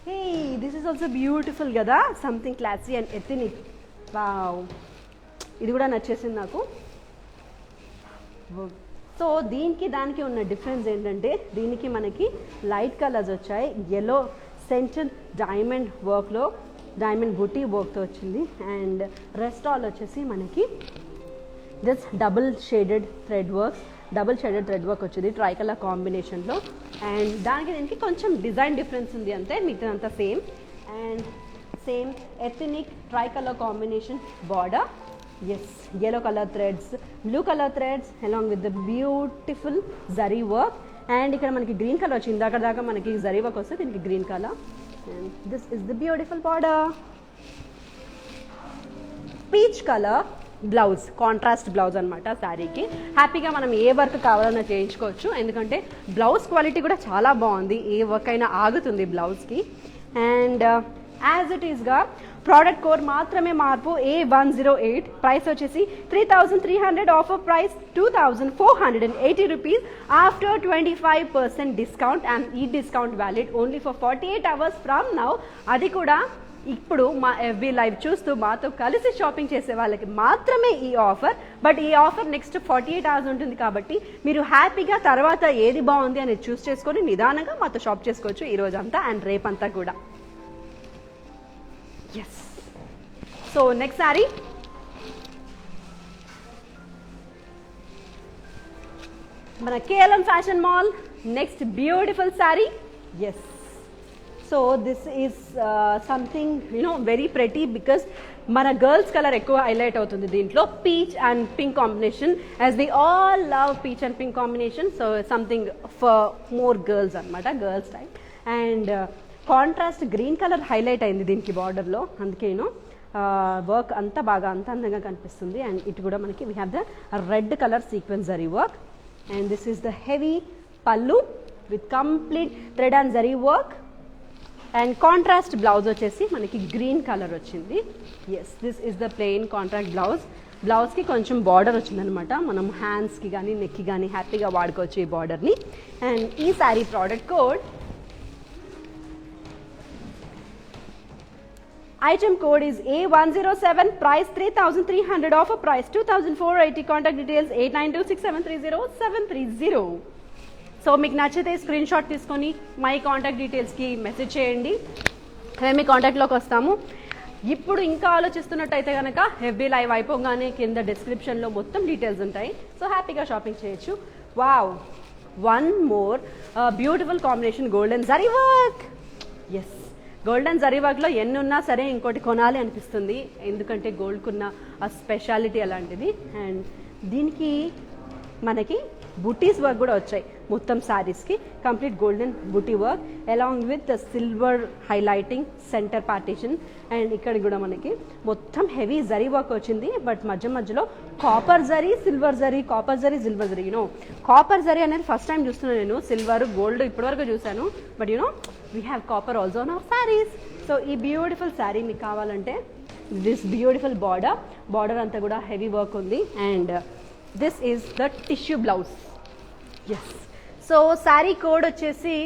hey, this is also beautiful కదా, something classy and ethnic. Wow, ఇది కూడా నచ్చేసింది నాకు. సో దీనికి దానికి ఉన్న డిఫరెన్స్ ఏంటంటే దీనికి మనకి లైట్ కలర్స్ వచ్చాయి, yellow సెంటర్ డైమండ్ వర్క్లో డైమండ్ బుటీ వర్క్తో వచ్చింది. అండ్ రెస్ట్ ఆల్ వచ్చేసి మనకి just double shaded thread work వచ్చింది ట్రై కలర్ కాంబినేషన్లో. అండ్ దీనికి కొంచెం డిజైన్ డిఫరెన్స్ ఉంది అంతే, మిగతాదంతా same. And same ethnic tri colour combination border. Yes, yellow color threads, blue color threads along with the beautiful zari work. And ఇక్కడ మనకి green colour వచ్చింది, దాకా మనకి జరీ వర్క్ వస్తే దీనికి green colour. And this is the beautiful border. Peach colour blouse, contrast blouse అనమాట శారీకి. హ్యాపీగా మనం ఏ వర్క్ కావాలన్నా చేయించుకోవచ్చు, ఎందుకంటే బ్లౌజ్ క్వాలిటీ కూడా చాలా బాగుంది, ఏ వర్క్ అయినా ఆగుతుంది బ్లౌజ్కి. అండ్ యాజ్ ఇట్ ఈస్గా ప్రోడక్ట్ కోడ్ మాత్రమే మార్పు A108, ప్రైస్ వచ్చేసి 3,300, offer price 2,480 rupees after 25% discount. And ఈ discount valid only for 48 hours from now. అది కూడా ఇప్పుడు మా FB లైవ్ చూస్తూ మాతో కలిసి షాపింగ్ చేసే వాళ్ళకి మాత్రమే ఈ ఆఫర్. బట్ ఈ ఆఫర్ నెక్స్ట్ 48 hours ఉంటుంది, కాబట్టి మీరు హ్యాపీగా తర్వాత ఏది బాగుంది అనేది చూస్ చేసుకొని నిదానంగా మాతో షాప్ చేసుకోవచ్చు ఈ రోజంతా అండ్ రేపంతా కూడా. ఎస్, సో నెక్స్ట్ శారీ మన KLM fashion mall next beautiful sari. Yes, so this is something very pretty because మన గర్ల్స్ కలర్ ఎక్కువ హైలైట్ అవుతుంది దీంట్లో. Peach and pink combination, as we all love peach and pink combination. So something for more girls అనమాట, girls type. And contrast green colour highlight అయింది దీనికి బార్డర్లో, అందుకేను work అంతా బాగా అంత అందంగా కనిపిస్తుంది. అండ్ ఇటు కూడా మనకి we have the red colour sequence zari work. And this is the heavy pallu with complete thread and zari work. And contrast blouse వచ్చేసి మనకి గ్రీన్ కలర్ వచ్చింది. Yes, this is the plain contract blouse. బ్లౌజ్కి కొంచెం బార్డర్ వచ్చిందనమాట, మనం హ్యాండ్స్కి కానీ నెక్కి కానీ హ్యాపీగా వాడుకోవచ్చు ఈ బార్డర్ని. అండ్ ఈ sari product code item code is A107, price 3,300, offer price 2,480, contact details 8926730730. So మీకు నచ్చితే స్క్రీన్ షాట్ తీసుకొని మై కాంటాక్ట్ డీటెయిల్స్కి మెసేజ్ చేయండి, మేము మీ కాంటాక్ట్లోకి వస్తాము. ఇప్పుడు ఇంకా ఆలోచిస్తున్నట్టయితే కనుక FB లైవ్ అయిపోగానే కింద డిస్క్రిప్షన్లో మొత్తం డీటెయిల్స్ ఉంటాయి, సో హ్యాపీగా షాపింగ్ చేయొచ్చు. Wow, one more beautiful combination golden zari work. Yes, golden zari వర్క్లో ఎన్ని ఉన్నా సరే ఇంకోటి కొనాలి అనిపిస్తుంది, ఎందుకంటే గోల్డ్కున్న ఆ స్పెషాలిటీ అలాంటిది. అండ్ దీనికి మనకి బుటీస్ వర్క్ కూడా వచ్చాయి మొత్తం శారీస్కి, complete golden buti work along with silver highlighting centre partition. And ఇక్కడ కూడా మనకి మొత్తం హెవీ జరీ వర్క్ వచ్చింది, బట్ మధ్యలో copper zari silver zari, copper zari silver zari. Copper zari అనేది ఫస్ట్ టైం చూస్తున్నాను నేను, సిల్వర్ గోల్డ్ ఇప్పటివరకు చూశాను, but we have copper also on hour saris. So ఈ బ్యూటిఫుల్ శారీ మీకు కావాలంటే దిస్ బ్యూటిఫుల్ బార్డర్ అంతా కూడా హెవీ వర్క్ ఉంది. And this is the tissue blouse. Yes, so sari code వచ్చేసి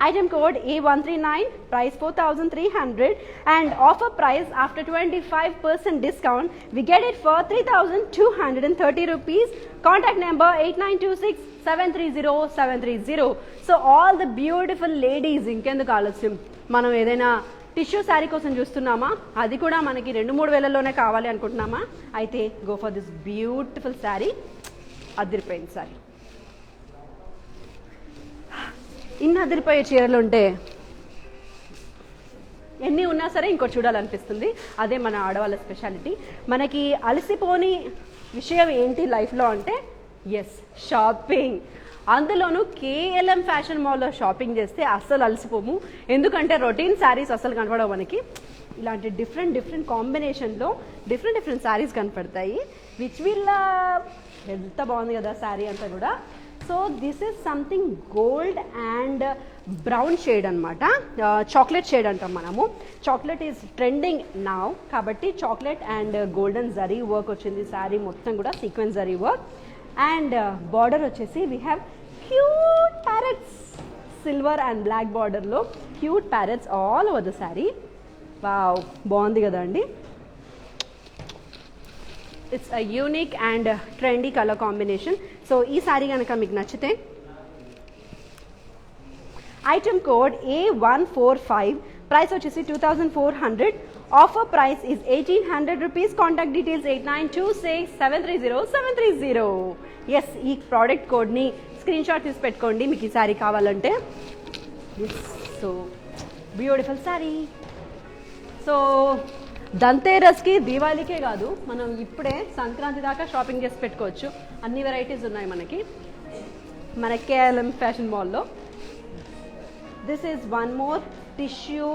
item code A139, price 4,300, and offer price after 25% discount we get it for 3,230 rupees. Contact number 8926730730. So all the beautiful ladies, ఇంకెందుకు ఆలస్యం, మనం ఏదైనా tissue sari కోసం చూస్తున్నామా, అది కూడా మనకి 2-3 వేలలోనే కావాలి అనుకుంటున్నామా, అయితే go for this beautiful sari. అదిరిపోయింది శారీ. ఇన్ని అదిరిపోయే చీరలు ఉంటే ఎన్ని ఉన్నా సరే ఇంకోటి చూడాలనిపిస్తుంది, అదే మన ఆడవాళ్ళ స్పెషాలిటీ. మనకి అలసిపోని విషయం ఏంటి లైఫ్లో అంటే ఎస్, షాపింగ్. అందులోనూ KLM ఫ్యాషన్ మాల్లో షాపింగ్ చేస్తే అస్సలు అలసిపోము, ఎందుకంటే రొటీన్ శారీస్ అస్సలు కనపడవు మనకి. ఇలాంటి డిఫరెంట్ కాంబినేషన్లో డిఫరెంట్ శారీస్ కనపడతాయి, విచ్ విల్ ఎంత బాగుంది కదా శారీ అంతా కూడా. So this is something gold and brown shade అనమాట, చాక్లెట్ షేడ్ అంటాం మనము. చాక్లెట్ ఈజ్ ట్రెండింగ్ నౌ, కాబట్టి chocolate and golden zari work వచ్చింది శారీ మొత్తం కూడా, sequence zari work. And border వచ్చేసి we have cute parrots, silver and black బార్డర్లో cute parrots all over the sari. Wow, బాగుంది కదా అండి. It's a unique and trendy colour combination. So ఈ శారీ కనుక మీకు నచ్చితే ఐటమ్ కోడ్ A145, ప్రైస్ వచ్చేసి 2400. Offer price is 1800 rupees. Contact details 8926730730. Yes, ఈ ప్రోడక్ట్ కోడ్ని స్క్రీన్ షాట్ తీసి పెట్టుకోండి మీకు ఈ శారీ కావాలంటే. So beautiful sari. సో దంతేరస్కి దీవాళీకే కాదు, మనం ఇప్పుడే సంక్రాంతి దాకా షాపింగ్ చేసి పెట్టుకోవచ్చు. అన్ని వెరైటీస్ ఉన్నాయి మనకి మన KLM ఫ్యాషన్ మాల్లో. This is one more tissue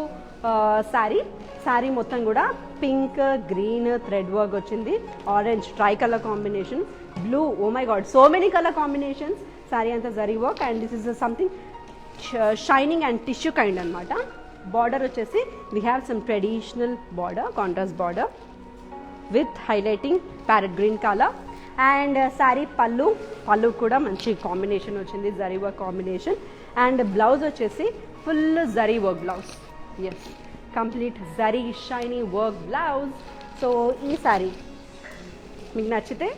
sari మొత్తం కూడా పింక్, గ్రీన్ థ్రెడ్ వర్క్ వచ్చింది, orange try colour combination, blue, oh my god so many colour combinations. Sari అంతా zari work and this is something shining and tissue kind అనమాట. Border వచ్చేసి we have some traditional border, contrast border with highlighting parrot green colour. And sari pallu కూడా మంచి combination వచ్చింది, zari work combination. And blouse వచ్చేసి full zari work blouse. Yes, complete zari shiny work blouse. So ఈ శారీ మీకు నచ్చితే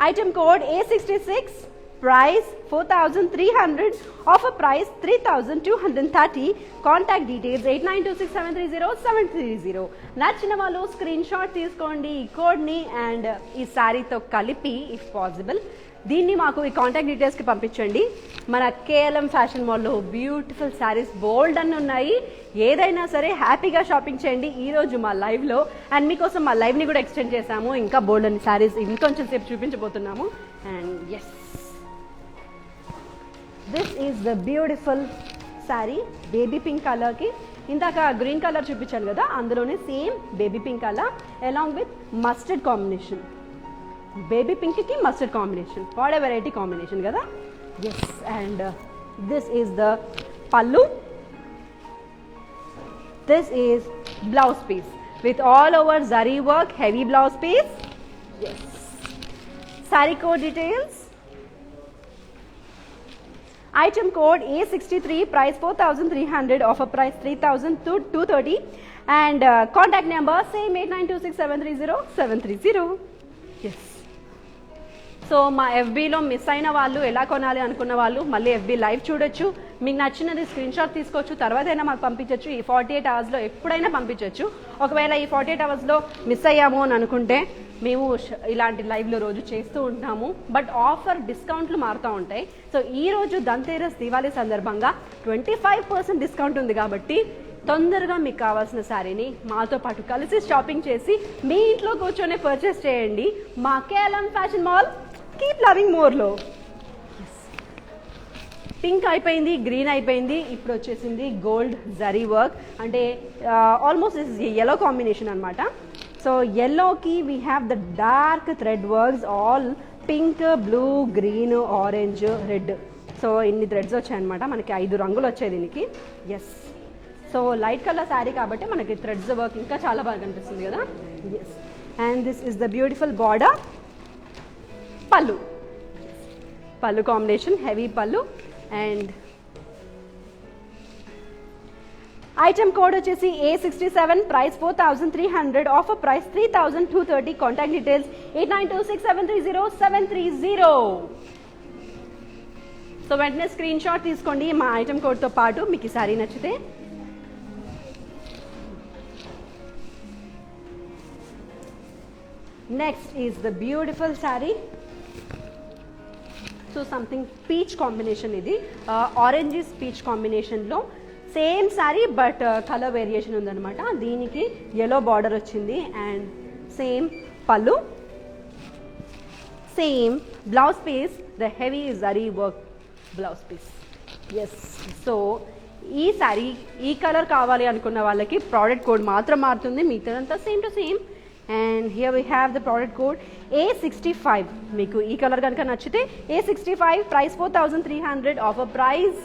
item code A66, price 4300, offer price 3230. Contact details 8926730730. నచ్చిన వాళ్ళు screen shot తీసుకోండి ఈ కోడ్ని అండ్ ఈ శారీతో కలిపి ఇఫ్ పాసిబుల్ దీన్ని మాకు ఈ కాంటాక్ట్ డీటెయిల్స్కి పంపించండి. మన KLM ఫ్యాషన్ మాల్లో బ్యూటిఫుల్ శారీస్ బోల్డ్ అన్నీ ఉన్నాయి. ఏదైనా సరే హ్యాపీగా షాపింగ్ చేయండి ఈరోజు మా లైవ్లో. అండ్ మీకోసం మా లైవ్ని కూడా ఎక్స్టెండ్ చేశాము, ఇంకా బోల్డ్ అన్ని శారీస్ ఇంకొంచెం సేపు చూపించబోతున్నాము. And yes, this is the beautiful sari baby pink కలర్కి. ఇందాక గ్రీన్ కలర్ చూపించాను కదా, అందులోనే same baby pink colour along with mustard combination. Baby పింక్కి mustard combination, what a variety combination కదా. Yes, and this is the pallu. This is blouse piece with all over zari work, heavy blouse piece. Yes, sari code details. Item code A63, price 4300, offer price 3230. And contact number same 8926730730. Yes. So మా FBలో miss అయిన వాళ్ళు, ఎలా కొనాలి అనుకున్న వాళ్ళు మళ్ళీ FB live చూడొచ్చు. మీకు నచ్చినది స్క్రీన్ షాట్ తీసుకోవచ్చు, తర్వాత అయినా మాకు పంపించవచ్చు. ఈ 48 అవర్స్లో ఎప్పుడైనా పంపించవచ్చు. ఒకవేళ ఈ 48 అవర్స్లో మిస్ అయ్యాము అని అనుకుంటే మేము ఇలాంటి లైవ్లో రోజు చేస్తూ ఉంటాము, బట్ ఆఫర్ డిస్కౌంట్లు మారుతూ ఉంటాయి. సో ఈరోజు దంతేరస్ దివాళీ సందర్భంగా 25% డిస్కౌంట్ ఉంది కాబట్టి తొందరగా మీకు కావాల్సిన శారీని మాతో పాటు కలిసి షాపింగ్ చేసి మీ ఇంట్లో కూర్చొని పర్చేస్ చేయండి మా KLM fashion mall keep loving మోర్లో. పింక్ అయిపోయింది, గ్రీన్ అయిపోయింది, ఇప్పుడు వచ్చేసింది గోల్డ్ జరీ వర్క్, అంటే ఆల్మోస్ట్ ఇస్ yellow కాంబినేషన్ అనమాట. సో yellowకి we have the dark thread works, all pink, blue, green, orange, red. So ఇన్ని థ్రెడ్స్ వచ్చాయన్నమాట, మనకి 5 రంగులు వచ్చాయి దీనికి. Yes, so light colour sari కాబట్టి మనకి థ్రెడ్స్ వర్క్ ఇంకా చాలా బాగా కనిపిస్తుంది కదా. Yes, and this is the beautiful border. Pallu combination, heavy pallu. And item code వచ్చేసి A67, price 4300, offer price 3230. Contact details 8926730730. So వెంటనే స్క్రీన్ షాట్ తీసుకోండి మా ఐటమ్ కోడ్తో పాటు మీకు ఈ శారీ నచ్చితే. Next is the beautiful sari. So something peach combination, ఇది ఆరెంజ్ పీచ్ కాంబినేషన్లో same sari but colour variation ఉందన్నమాట. దీనికి yellow బార్డర్ వచ్చింది and same pallu, same blouse piece, the heavy zari work blouse piece. Yes, so ఈ శారీ ఈ కలర్ కావాలి అనుకున్న వాళ్ళకి ప్రోడక్ట్ కోడ్ మాత్రం మారుతుంది, మిగతాదంతా same to same. And here we have the product code A65. మీకు ఈ కలర్ కనుక నచ్చితే A65, price 4300, offer price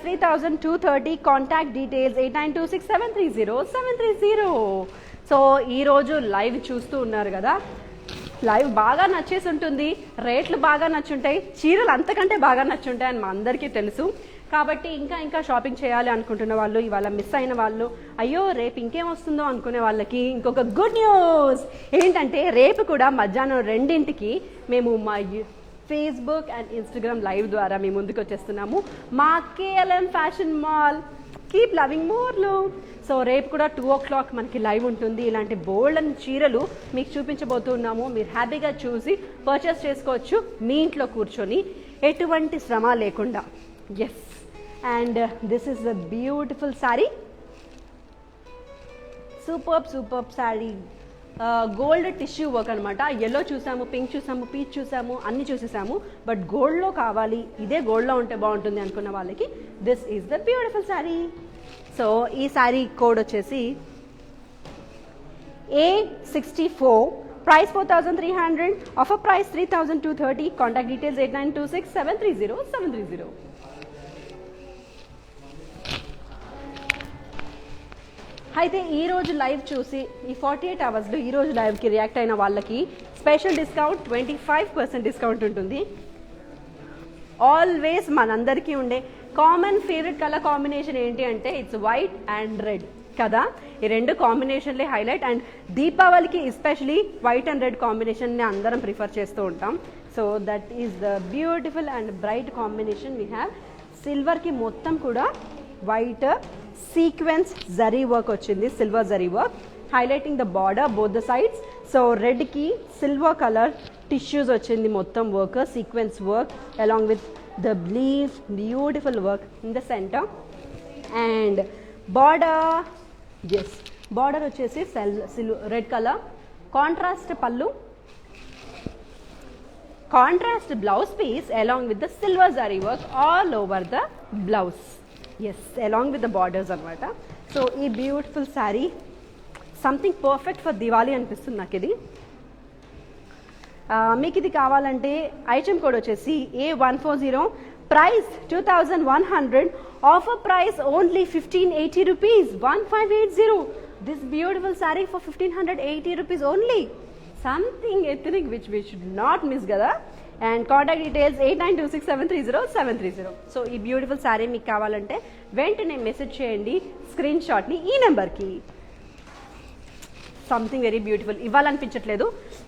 3230. Contact details 8926730730. So ఈరోజు లైవ్ చూస్తూ ఉన్నారు కదా, లైవ్ బాగా నచ్చేసి ఉంటుంది, రేట్లు బాగా నచ్చుంటాయి, చీరలు అంతకంటే బాగా నచ్చుంటాయి అని మా అందరికీ తెలుసు. కాబట్టి ఇంకా షాపింగ్ చేయాలి అనుకుంటున్న వాళ్ళు, ఇవాళ మిస్ అయిన వాళ్ళు, అయ్యో రేపు ఇంకేం వస్తుందో అనుకునే వాళ్ళకి ఇంకొక గుడ్ న్యూస్ ఏంటంటే రేపు కూడా మధ్యాహ్నం 2ంటికి మేము మా ఫేస్బుక్ అండ్ ఇన్స్టాగ్రామ్ లైవ్ ద్వారా మీ ముందుకు వచ్చేస్తున్నాము మా KLM fashion mall keep loving మోర్లో. సో రేపు కూడా 2 o'clock మనకి లైవ్ ఉంటుంది. ఇలాంటి బోల్డ్ అండ్ చీరలు మీకు చూపించబోతున్నాము. మీరు హ్యాపీగా చూసి పర్చేస్ చేసుకోవచ్చు మీ ఇంట్లో కూర్చొని, ఎటువంటి శ్రమ లేకుండా. Yes, and this is the beautiful sari, superb sari, gold tissue work అనమాట. ఎల్లో చూసాము, పింక్ చూసాము, పీచ్ చూసాము, అన్ని చూసేసాము. బట్ గోల్డ్లో కావాలి, ఇదే గోల్డ్లో ఉంటే బాగుంటుంది అనుకున్న వాళ్ళకి this is the beautiful sari. So ఈ శారీ కోడ్ వచ్చేసి A64, price 4300, offer price 3230. Contact details 8926730730. అయితే ఈరోజు లైవ్ చూసి ఈ 48 అవర్స్లో ఈరోజు లైవ్కి రియాక్ట్ అయిన వాళ్ళకి స్పెషల్ డిస్కౌంట్ 25% డిస్కౌంట్ ఉంటుంది. ఆల్వేస్ మనందరికీ ఉండే కామన్ ఫేవరెట్ కలర్ కాంబినేషన్ ఏంటి అంటే ఇట్స్ వైట్ అండ్ రెడ్ కదా. ఈ రెండు కాంబినేషన్లే హైలైట్. అండ్ దీపావళికి ఎస్పెషలీ వైట్ అండ్ రెడ్ కాంబినేషన్ని అందరం ప్రిఫర్ చేస్తూ ఉంటాం. So that is the beautiful and bright combination we have. సిల్వర్కి మొత్తం కూడా వైట్ సీక్వెన్స్ జరీ వర్క్ వచ్చింది, silver zari work highlighting the border both the sides. So రెడ్కి సిల్వర్ కలర్ టిష్యూస్ వచ్చింది, మొత్తం work sequence work along with the leaf, beautiful work in the centre. And border వచ్చేసి red colour, contrast పళ్ళు, contrast blouse piece along with the silver zari work all over the blouse. Yes, along with the borders అనమాట. So ఈ beautiful sari something perfect for Diwali అనిపిస్తుంది నాకు ఇది. మీకు ఇది కావాలంటే ఐటమ్ కోడ్ వచ్చేసి A140, price 2100, offer price only 1580 rupees, 1580. This beautiful sari for 1580 rupees only. Something ethnic which we should not miss కదా. అండ్ కాంటాక్ట్ డీటెయిల్స్ 8926730730. సో ఈ బ్యూటిఫుల్ శారీ మీకు కావాలంటే వెంటనే మెసేజ్ చేయండి స్క్రీన్ షాట్ని ఈ నెంబర్కి. సంథింగ్ వెరీ బ్యూటిఫుల్ ఇవ్వాలనిపించట్లేదు,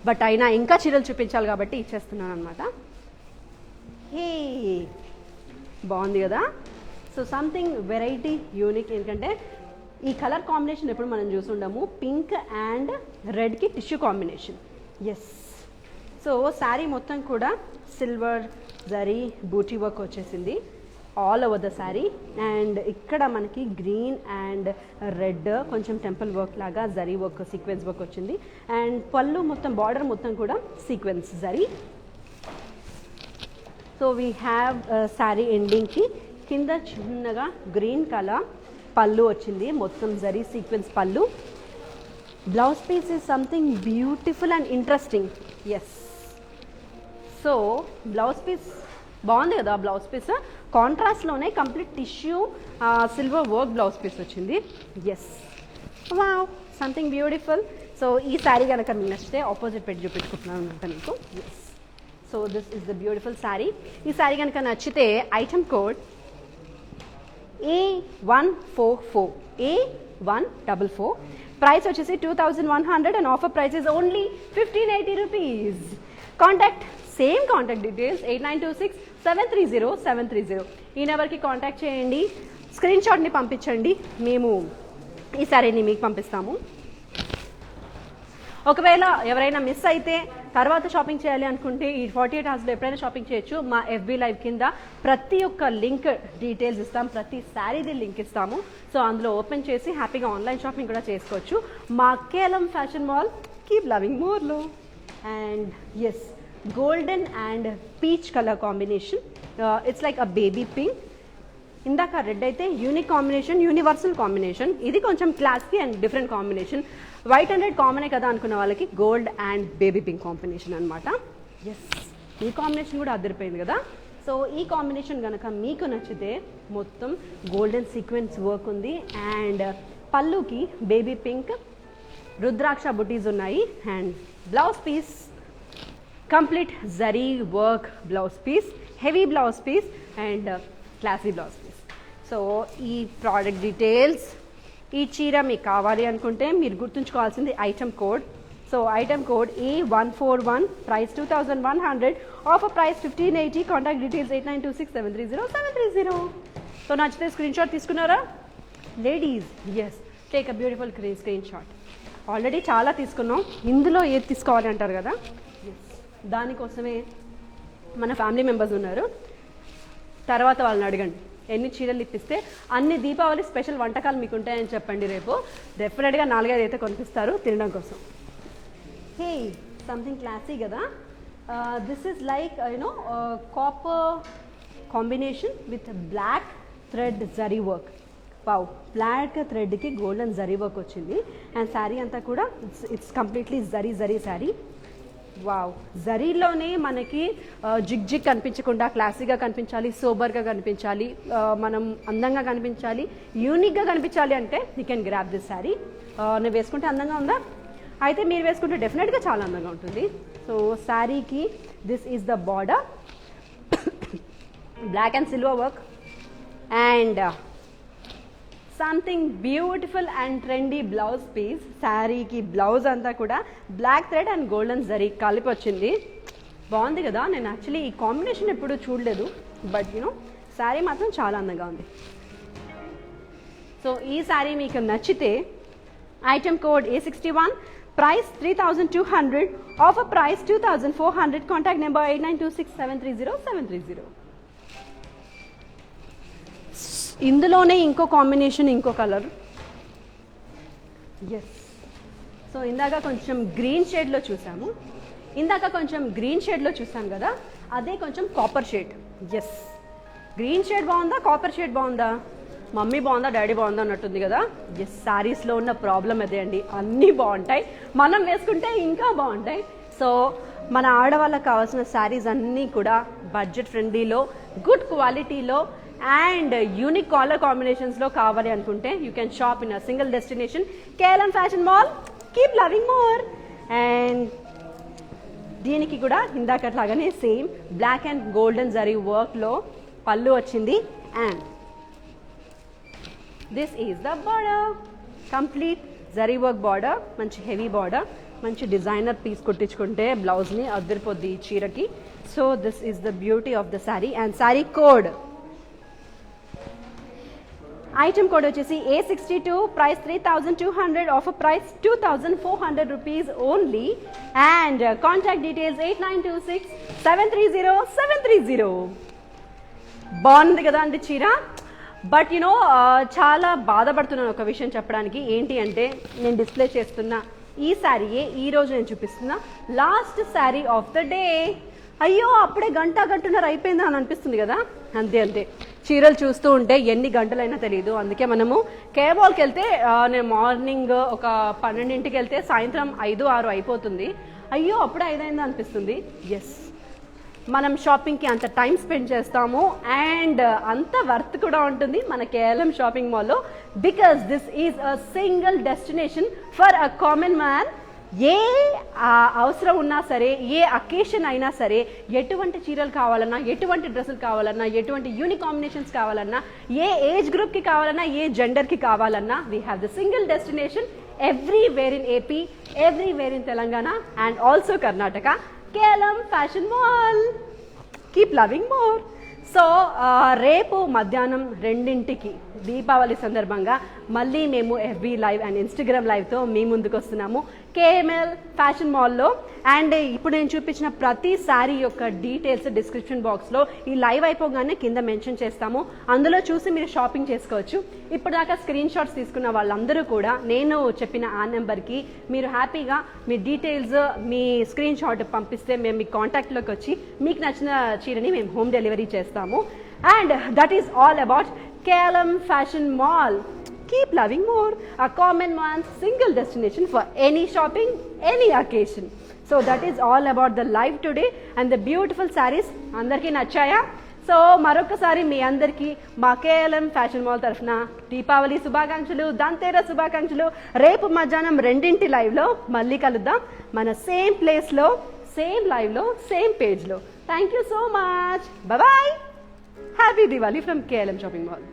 బట్ అయినా ఇంకా చీరలు చూపించాలి కాబట్టి ఇచ్చేస్తున్నాను అనమాట. హే, బాగుంది కదా. So something variety unique. ఎందుకంటే ఈ కలర్ కాంబినేషన్ ఎప్పుడు మనం చూసుండము, పింక్ అండ్ రెడ్కి tissue combination. Yes, so sari మొత్తం కూడా సిల్వర్ జరీ బూటీ వర్క్ వచ్చేసింది all over the sari. And ఇక్కడ మనకి గ్రీన్ అండ్ రెడ్ కొంచెం టెంపుల్ వర్క్ లాగా జరీ వర్క్ సీక్వెన్స్ వర్క్ వచ్చింది. అండ్ పళ్ళు మొత్తం బార్డర్ మొత్తం కూడా sequence zari. So we have sari ఎండింగ్కి కింద చిన్నగా గ్రీన్ కలర్ పళ్ళు వచ్చింది, మొత్తం జరీ సీక్వెన్స్ పళ్ళు. Blouse piece is something beautiful and interesting. Yes, so blouse piece బాగుంది కదా. బ్లౌజ్ పీస్ కాంట్రాస్ట్లోనే complete tissue silver work blouse piece వచ్చింది. Yes, wow, something beautiful. So ఈ శారీ కనుక మీకు నచ్చితే ఆపోజిట్ పెట్టి చూపించుకుంటున్నాను అనమాట మీకు. Yes, so this is the beautiful sari. ఈ శారీ కనుక నచ్చితే ఐటమ్ కోడ్ A144, ప్రైస్ వచ్చేసి 2100 and offer price is only 1580 rupees. Contact same contact details 8926730730. ఈ నెంబర్కి కాంటాక్ట్ చేయండి, స్క్రీన్ షాట్ని పంపించండి, మేము ఈ శారీని మీకు పంపిస్తాము. ఒకవేళ ఎవరైనా మిస్ అయితే తర్వాత షాపింగ్ చేయాలి అనుకుంటే ఈ 48 అవర్స్లో ఎప్పుడైనా షాపింగ్ చేయొచ్చు. మా FB లైవ్ కింద ప్రతి ఒక్క లింక్ డీటెయిల్స్ ఇస్తాం, ప్రతి శారీది లింక్ ఇస్తాము. సో అందులో ఓపెన్ చేసి హ్యాపీగా ఆన్లైన్ షాపింగ్ కూడా చేసుకోవచ్చు. మా KLM fashion mall keep loving మోర్లో. And yes, golden and peach colour combination, it's like a baby pink. ఇందాక రెడ్ అయితే యూనిక్ కాంబినేషన్, యూనివర్సల్ కాంబినేషన్. ఇది కొంచెం క్లాస్కి and different combination. White and red కామనే కదా అనుకున్న వాళ్ళకి gold and baby pink combination అనమాట. ఎస్, ఈ కాంబినేషన్ కూడా అదిరిపోయింది కదా. సో ఈ కాంబినేషన్ కనుక మీకు నచ్చితే మొత్తం గోల్డెన్ సీక్వెన్స్ వర్క్ ఉంది అండ్ పళ్ళుకి బేబీ పింక్ రుద్రాక్ష బుటీస్ ఉన్నాయి. And blouse piece complete zari work blouse piece, heavy blouse piece and classy blouse piece. So ఈ ప్రోడక్ట్ డీటెయిల్స్, ఈ చీర మీకు కావాలి అనుకుంటే మీరు గుర్తుంచుకోవాల్సింది item code. So item code A141, price 2100, offer price 1580, contact details 8926730730. So నచ్చితే స్క్రీన్ షాట్ తీసుకున్నారా ladies? Yes, take a beautiful screen shot. Already చాలా తీసుకున్నాం, ఇందులో ఏది తీసుకోవాలి అంటారు కదా, దానికోసమే మన ఫ్యామిలీ మెంబర్స్ ఉన్నారు. తర్వాత వాళ్ళని అడగండి ఎన్ని చీరలు ఇప్పిస్తే అన్ని దీపావళి స్పెషల్ వంటకాలు మీకు ఉంటాయని చెప్పండి. రేపు డెఫినెట్గా 4-5 అయితే కొనిపిస్తారు తినడం కోసం. హే, సంథింగ్ క్లాసీ కదా. This is like copper combination with black thread zari work. Wow, black థ్రెడ్కి గోల్డెన్ జరీ వర్క్ వచ్చింది. అండ్ శారీ అంతా కూడా it's completely zari sari. Wow, జరీలోనే మనకి జిగ్ కనిపించకుండా క్లాసీగా కనిపించాలి, సోబర్గా కనిపించాలి, మనం అందంగా కనిపించాలి, యూనిక్గా కనిపించాలి అంటే you can grab this sari. నేను వేసుకుంటే అందంగా ఉందా? అయితే మీరు వేసుకుంటే డెఫినెట్గా చాలా అందంగా ఉంటుంది. సో శారీకి this is the border, black and silver work and something beautiful and trendy blouse piece. శారీకి బ్లౌజ్ అంతా కూడా black thread and golden zari కలిపి వచ్చింది. బాగుంది కదా. నేను యాక్చువల్లీ ఈ కాంబినేషన్ ఎప్పుడూ చూడలేదు, బట్ శారీ మాత్రం చాలా అందంగా ఉంది. సో ఈ శారీ మీకు నచ్చితే item code A61, price 3200, offer price 2400, contact number 8926730730. ఇందులోనే ఇంకో కాంబినేషన్, ఇంకో కలర్. ఎస్, సో ఇందాక కొంచెం గ్రీన్ షేడ్లో చూసాం కదా, అదే కొంచెం copper shade. Yes, green shade బాగుందా, కాపర్ షేడ్ బాగుందా, మమ్మీ బాగుందా, డాడీ బాగుందా అన్నట్టుంది కదా. ఎస్, శారీస్లో ఉన్న ప్రాబ్లం అదే అండి, అన్నీ బాగుంటాయి, మనం వేసుకుంటే ఇంకా బాగుంటాయి. సో మన ఆడవాళ్ళకి కావాల్సిన శారీస్ అన్నీ కూడా బడ్జెట్ ఫ్రెండ్లీలో, గుడ్ క్వాలిటీలో అండ్ యూనిక్ కలర్ కాంబినేషన్స్లో కావాలి అనుకుంటే you can shop in a single destination, KLM fashion mall. Keep loving more. And దీనికి కూడా ఇందాకట్లాగానే same black and golden zari వర్క్లో పళ్ళు వచ్చింది. And this is the border, complete zari work border, మంచి హెవీ బార్డర్, మంచి డిజైనర్ పీస్ కుట్టించుకుంటే బ్లౌజ్ని అద్దరిపోద్ది ఈ చీరకి. So this is the beauty of the sari. And sari code, item code వచ్చేసి A62, price 3200, offer price 2400 rupees only. And contact details 8926730730. బాగుంది కదా అండి చీర. బట్ చాలా బాధపడుతున్నాను ఒక విషయం చెప్పడానికి. ఏంటి అంటే నేను డిస్ప్లే చేస్తున్న ఈ శారీయే ఈరోజు నేను చూపిస్తున్న last sari of the day. అయ్యో, అప్పుడే గంటన్నర అయిపోయిందా అని అనిపిస్తుంది కదా. అంతే, చీరలు చూస్తూ ఉంటే ఎన్ని గంటలైనా తెలియదు. అందుకే మనము కేబాల్కి వెళ్తే నేను మార్నింగ్ ఒక 12ంటికి వెళ్తే సాయంత్రం 5-6 అయిపోతుంది. అయ్యో, అప్పుడే 5 అయిందా అనిపిస్తుంది. ఎస్, మనం షాపింగ్కి అంత టైం స్పెండ్ చేస్తాము అండ్ అంత వర్త్ కూడా ఉంటుంది మన KLM షాపింగ్ మాల్లో. Because this is a single destination for a common man. ఏ అవసరం ఉన్నా సరే, ఏ అకేషన్ అయినా సరే, ఎటువంటి చీరలు కావాలన్నా, ఎటువంటి డ్రెస్సులు కావాలన్నా, ఎటువంటి యూనిక్ కాంబినేషన్స్ కావాలన్నా, ఏ ఏజ్ గ్రూప్కి కావాలన్నా, ఏ జెండర్కి కావాలన్నా, we have the single destination everywhere in AP, everywhere in Telangana and also Karnataka. KLM fashion mall. Keep loving more. So రేపు మధ్యాహ్నం 2ంటికి దీపావళి సందర్భంగా మళ్ళీ మేము FB లైవ్ అండ్ Instagram లైవ్తో మీ ముందుకు వస్తున్నాము KML ఫ్యాషన్ మాల్లో. అండ్ ఇప్పుడు నేను చూపించిన ప్రతి శారీ యొక్క డీటెయిల్స్ డిస్క్రిప్షన్ బాక్స్లో ఈ లైవ్ అయిపోగానే కింద మెన్షన్ చేస్తాము. అందులో చూసి మీరు షాపింగ్ చేసుకోవచ్చు. ఇప్పటిదాకా స్క్రీన్ షాట్స్ తీసుకున్న వాళ్ళందరూ కూడా నేను చెప్పిన ఆ నెంబర్కి మీరు హ్యాపీగా మీ డీటెయిల్స్, మీ స్క్రీన్ షాట్ పంపిస్తే మేము మీ కాంటాక్ట్లోకి వచ్చి మీకు నచ్చిన చీరని మేము హోమ్ డెలివరీ చేస్తాము. And that is all about KLM fashion mall. Keep loving more, a common man's single destination for any shopping, any occasion. So that is all about the live today and the beautiful sarees. Andarki nachaya. So మరొకసారి మీ అందరికీ మా KLM fashion mall తరఫున దీపావళి శుభాకాంక్షలు, ధన్తేరస్ శుభాకాంక్షలు. రేపు మధ్యాహ్నం 2ంటి లైవ్లో మళ్ళీ కలుద్దాం మన సేమ్ ప్లేస్లో, సేమ్ లైవ్లో, సేమ్ పేజ్లో. Thank you so much. Bye. Happy Diwali from KLM shopping mall.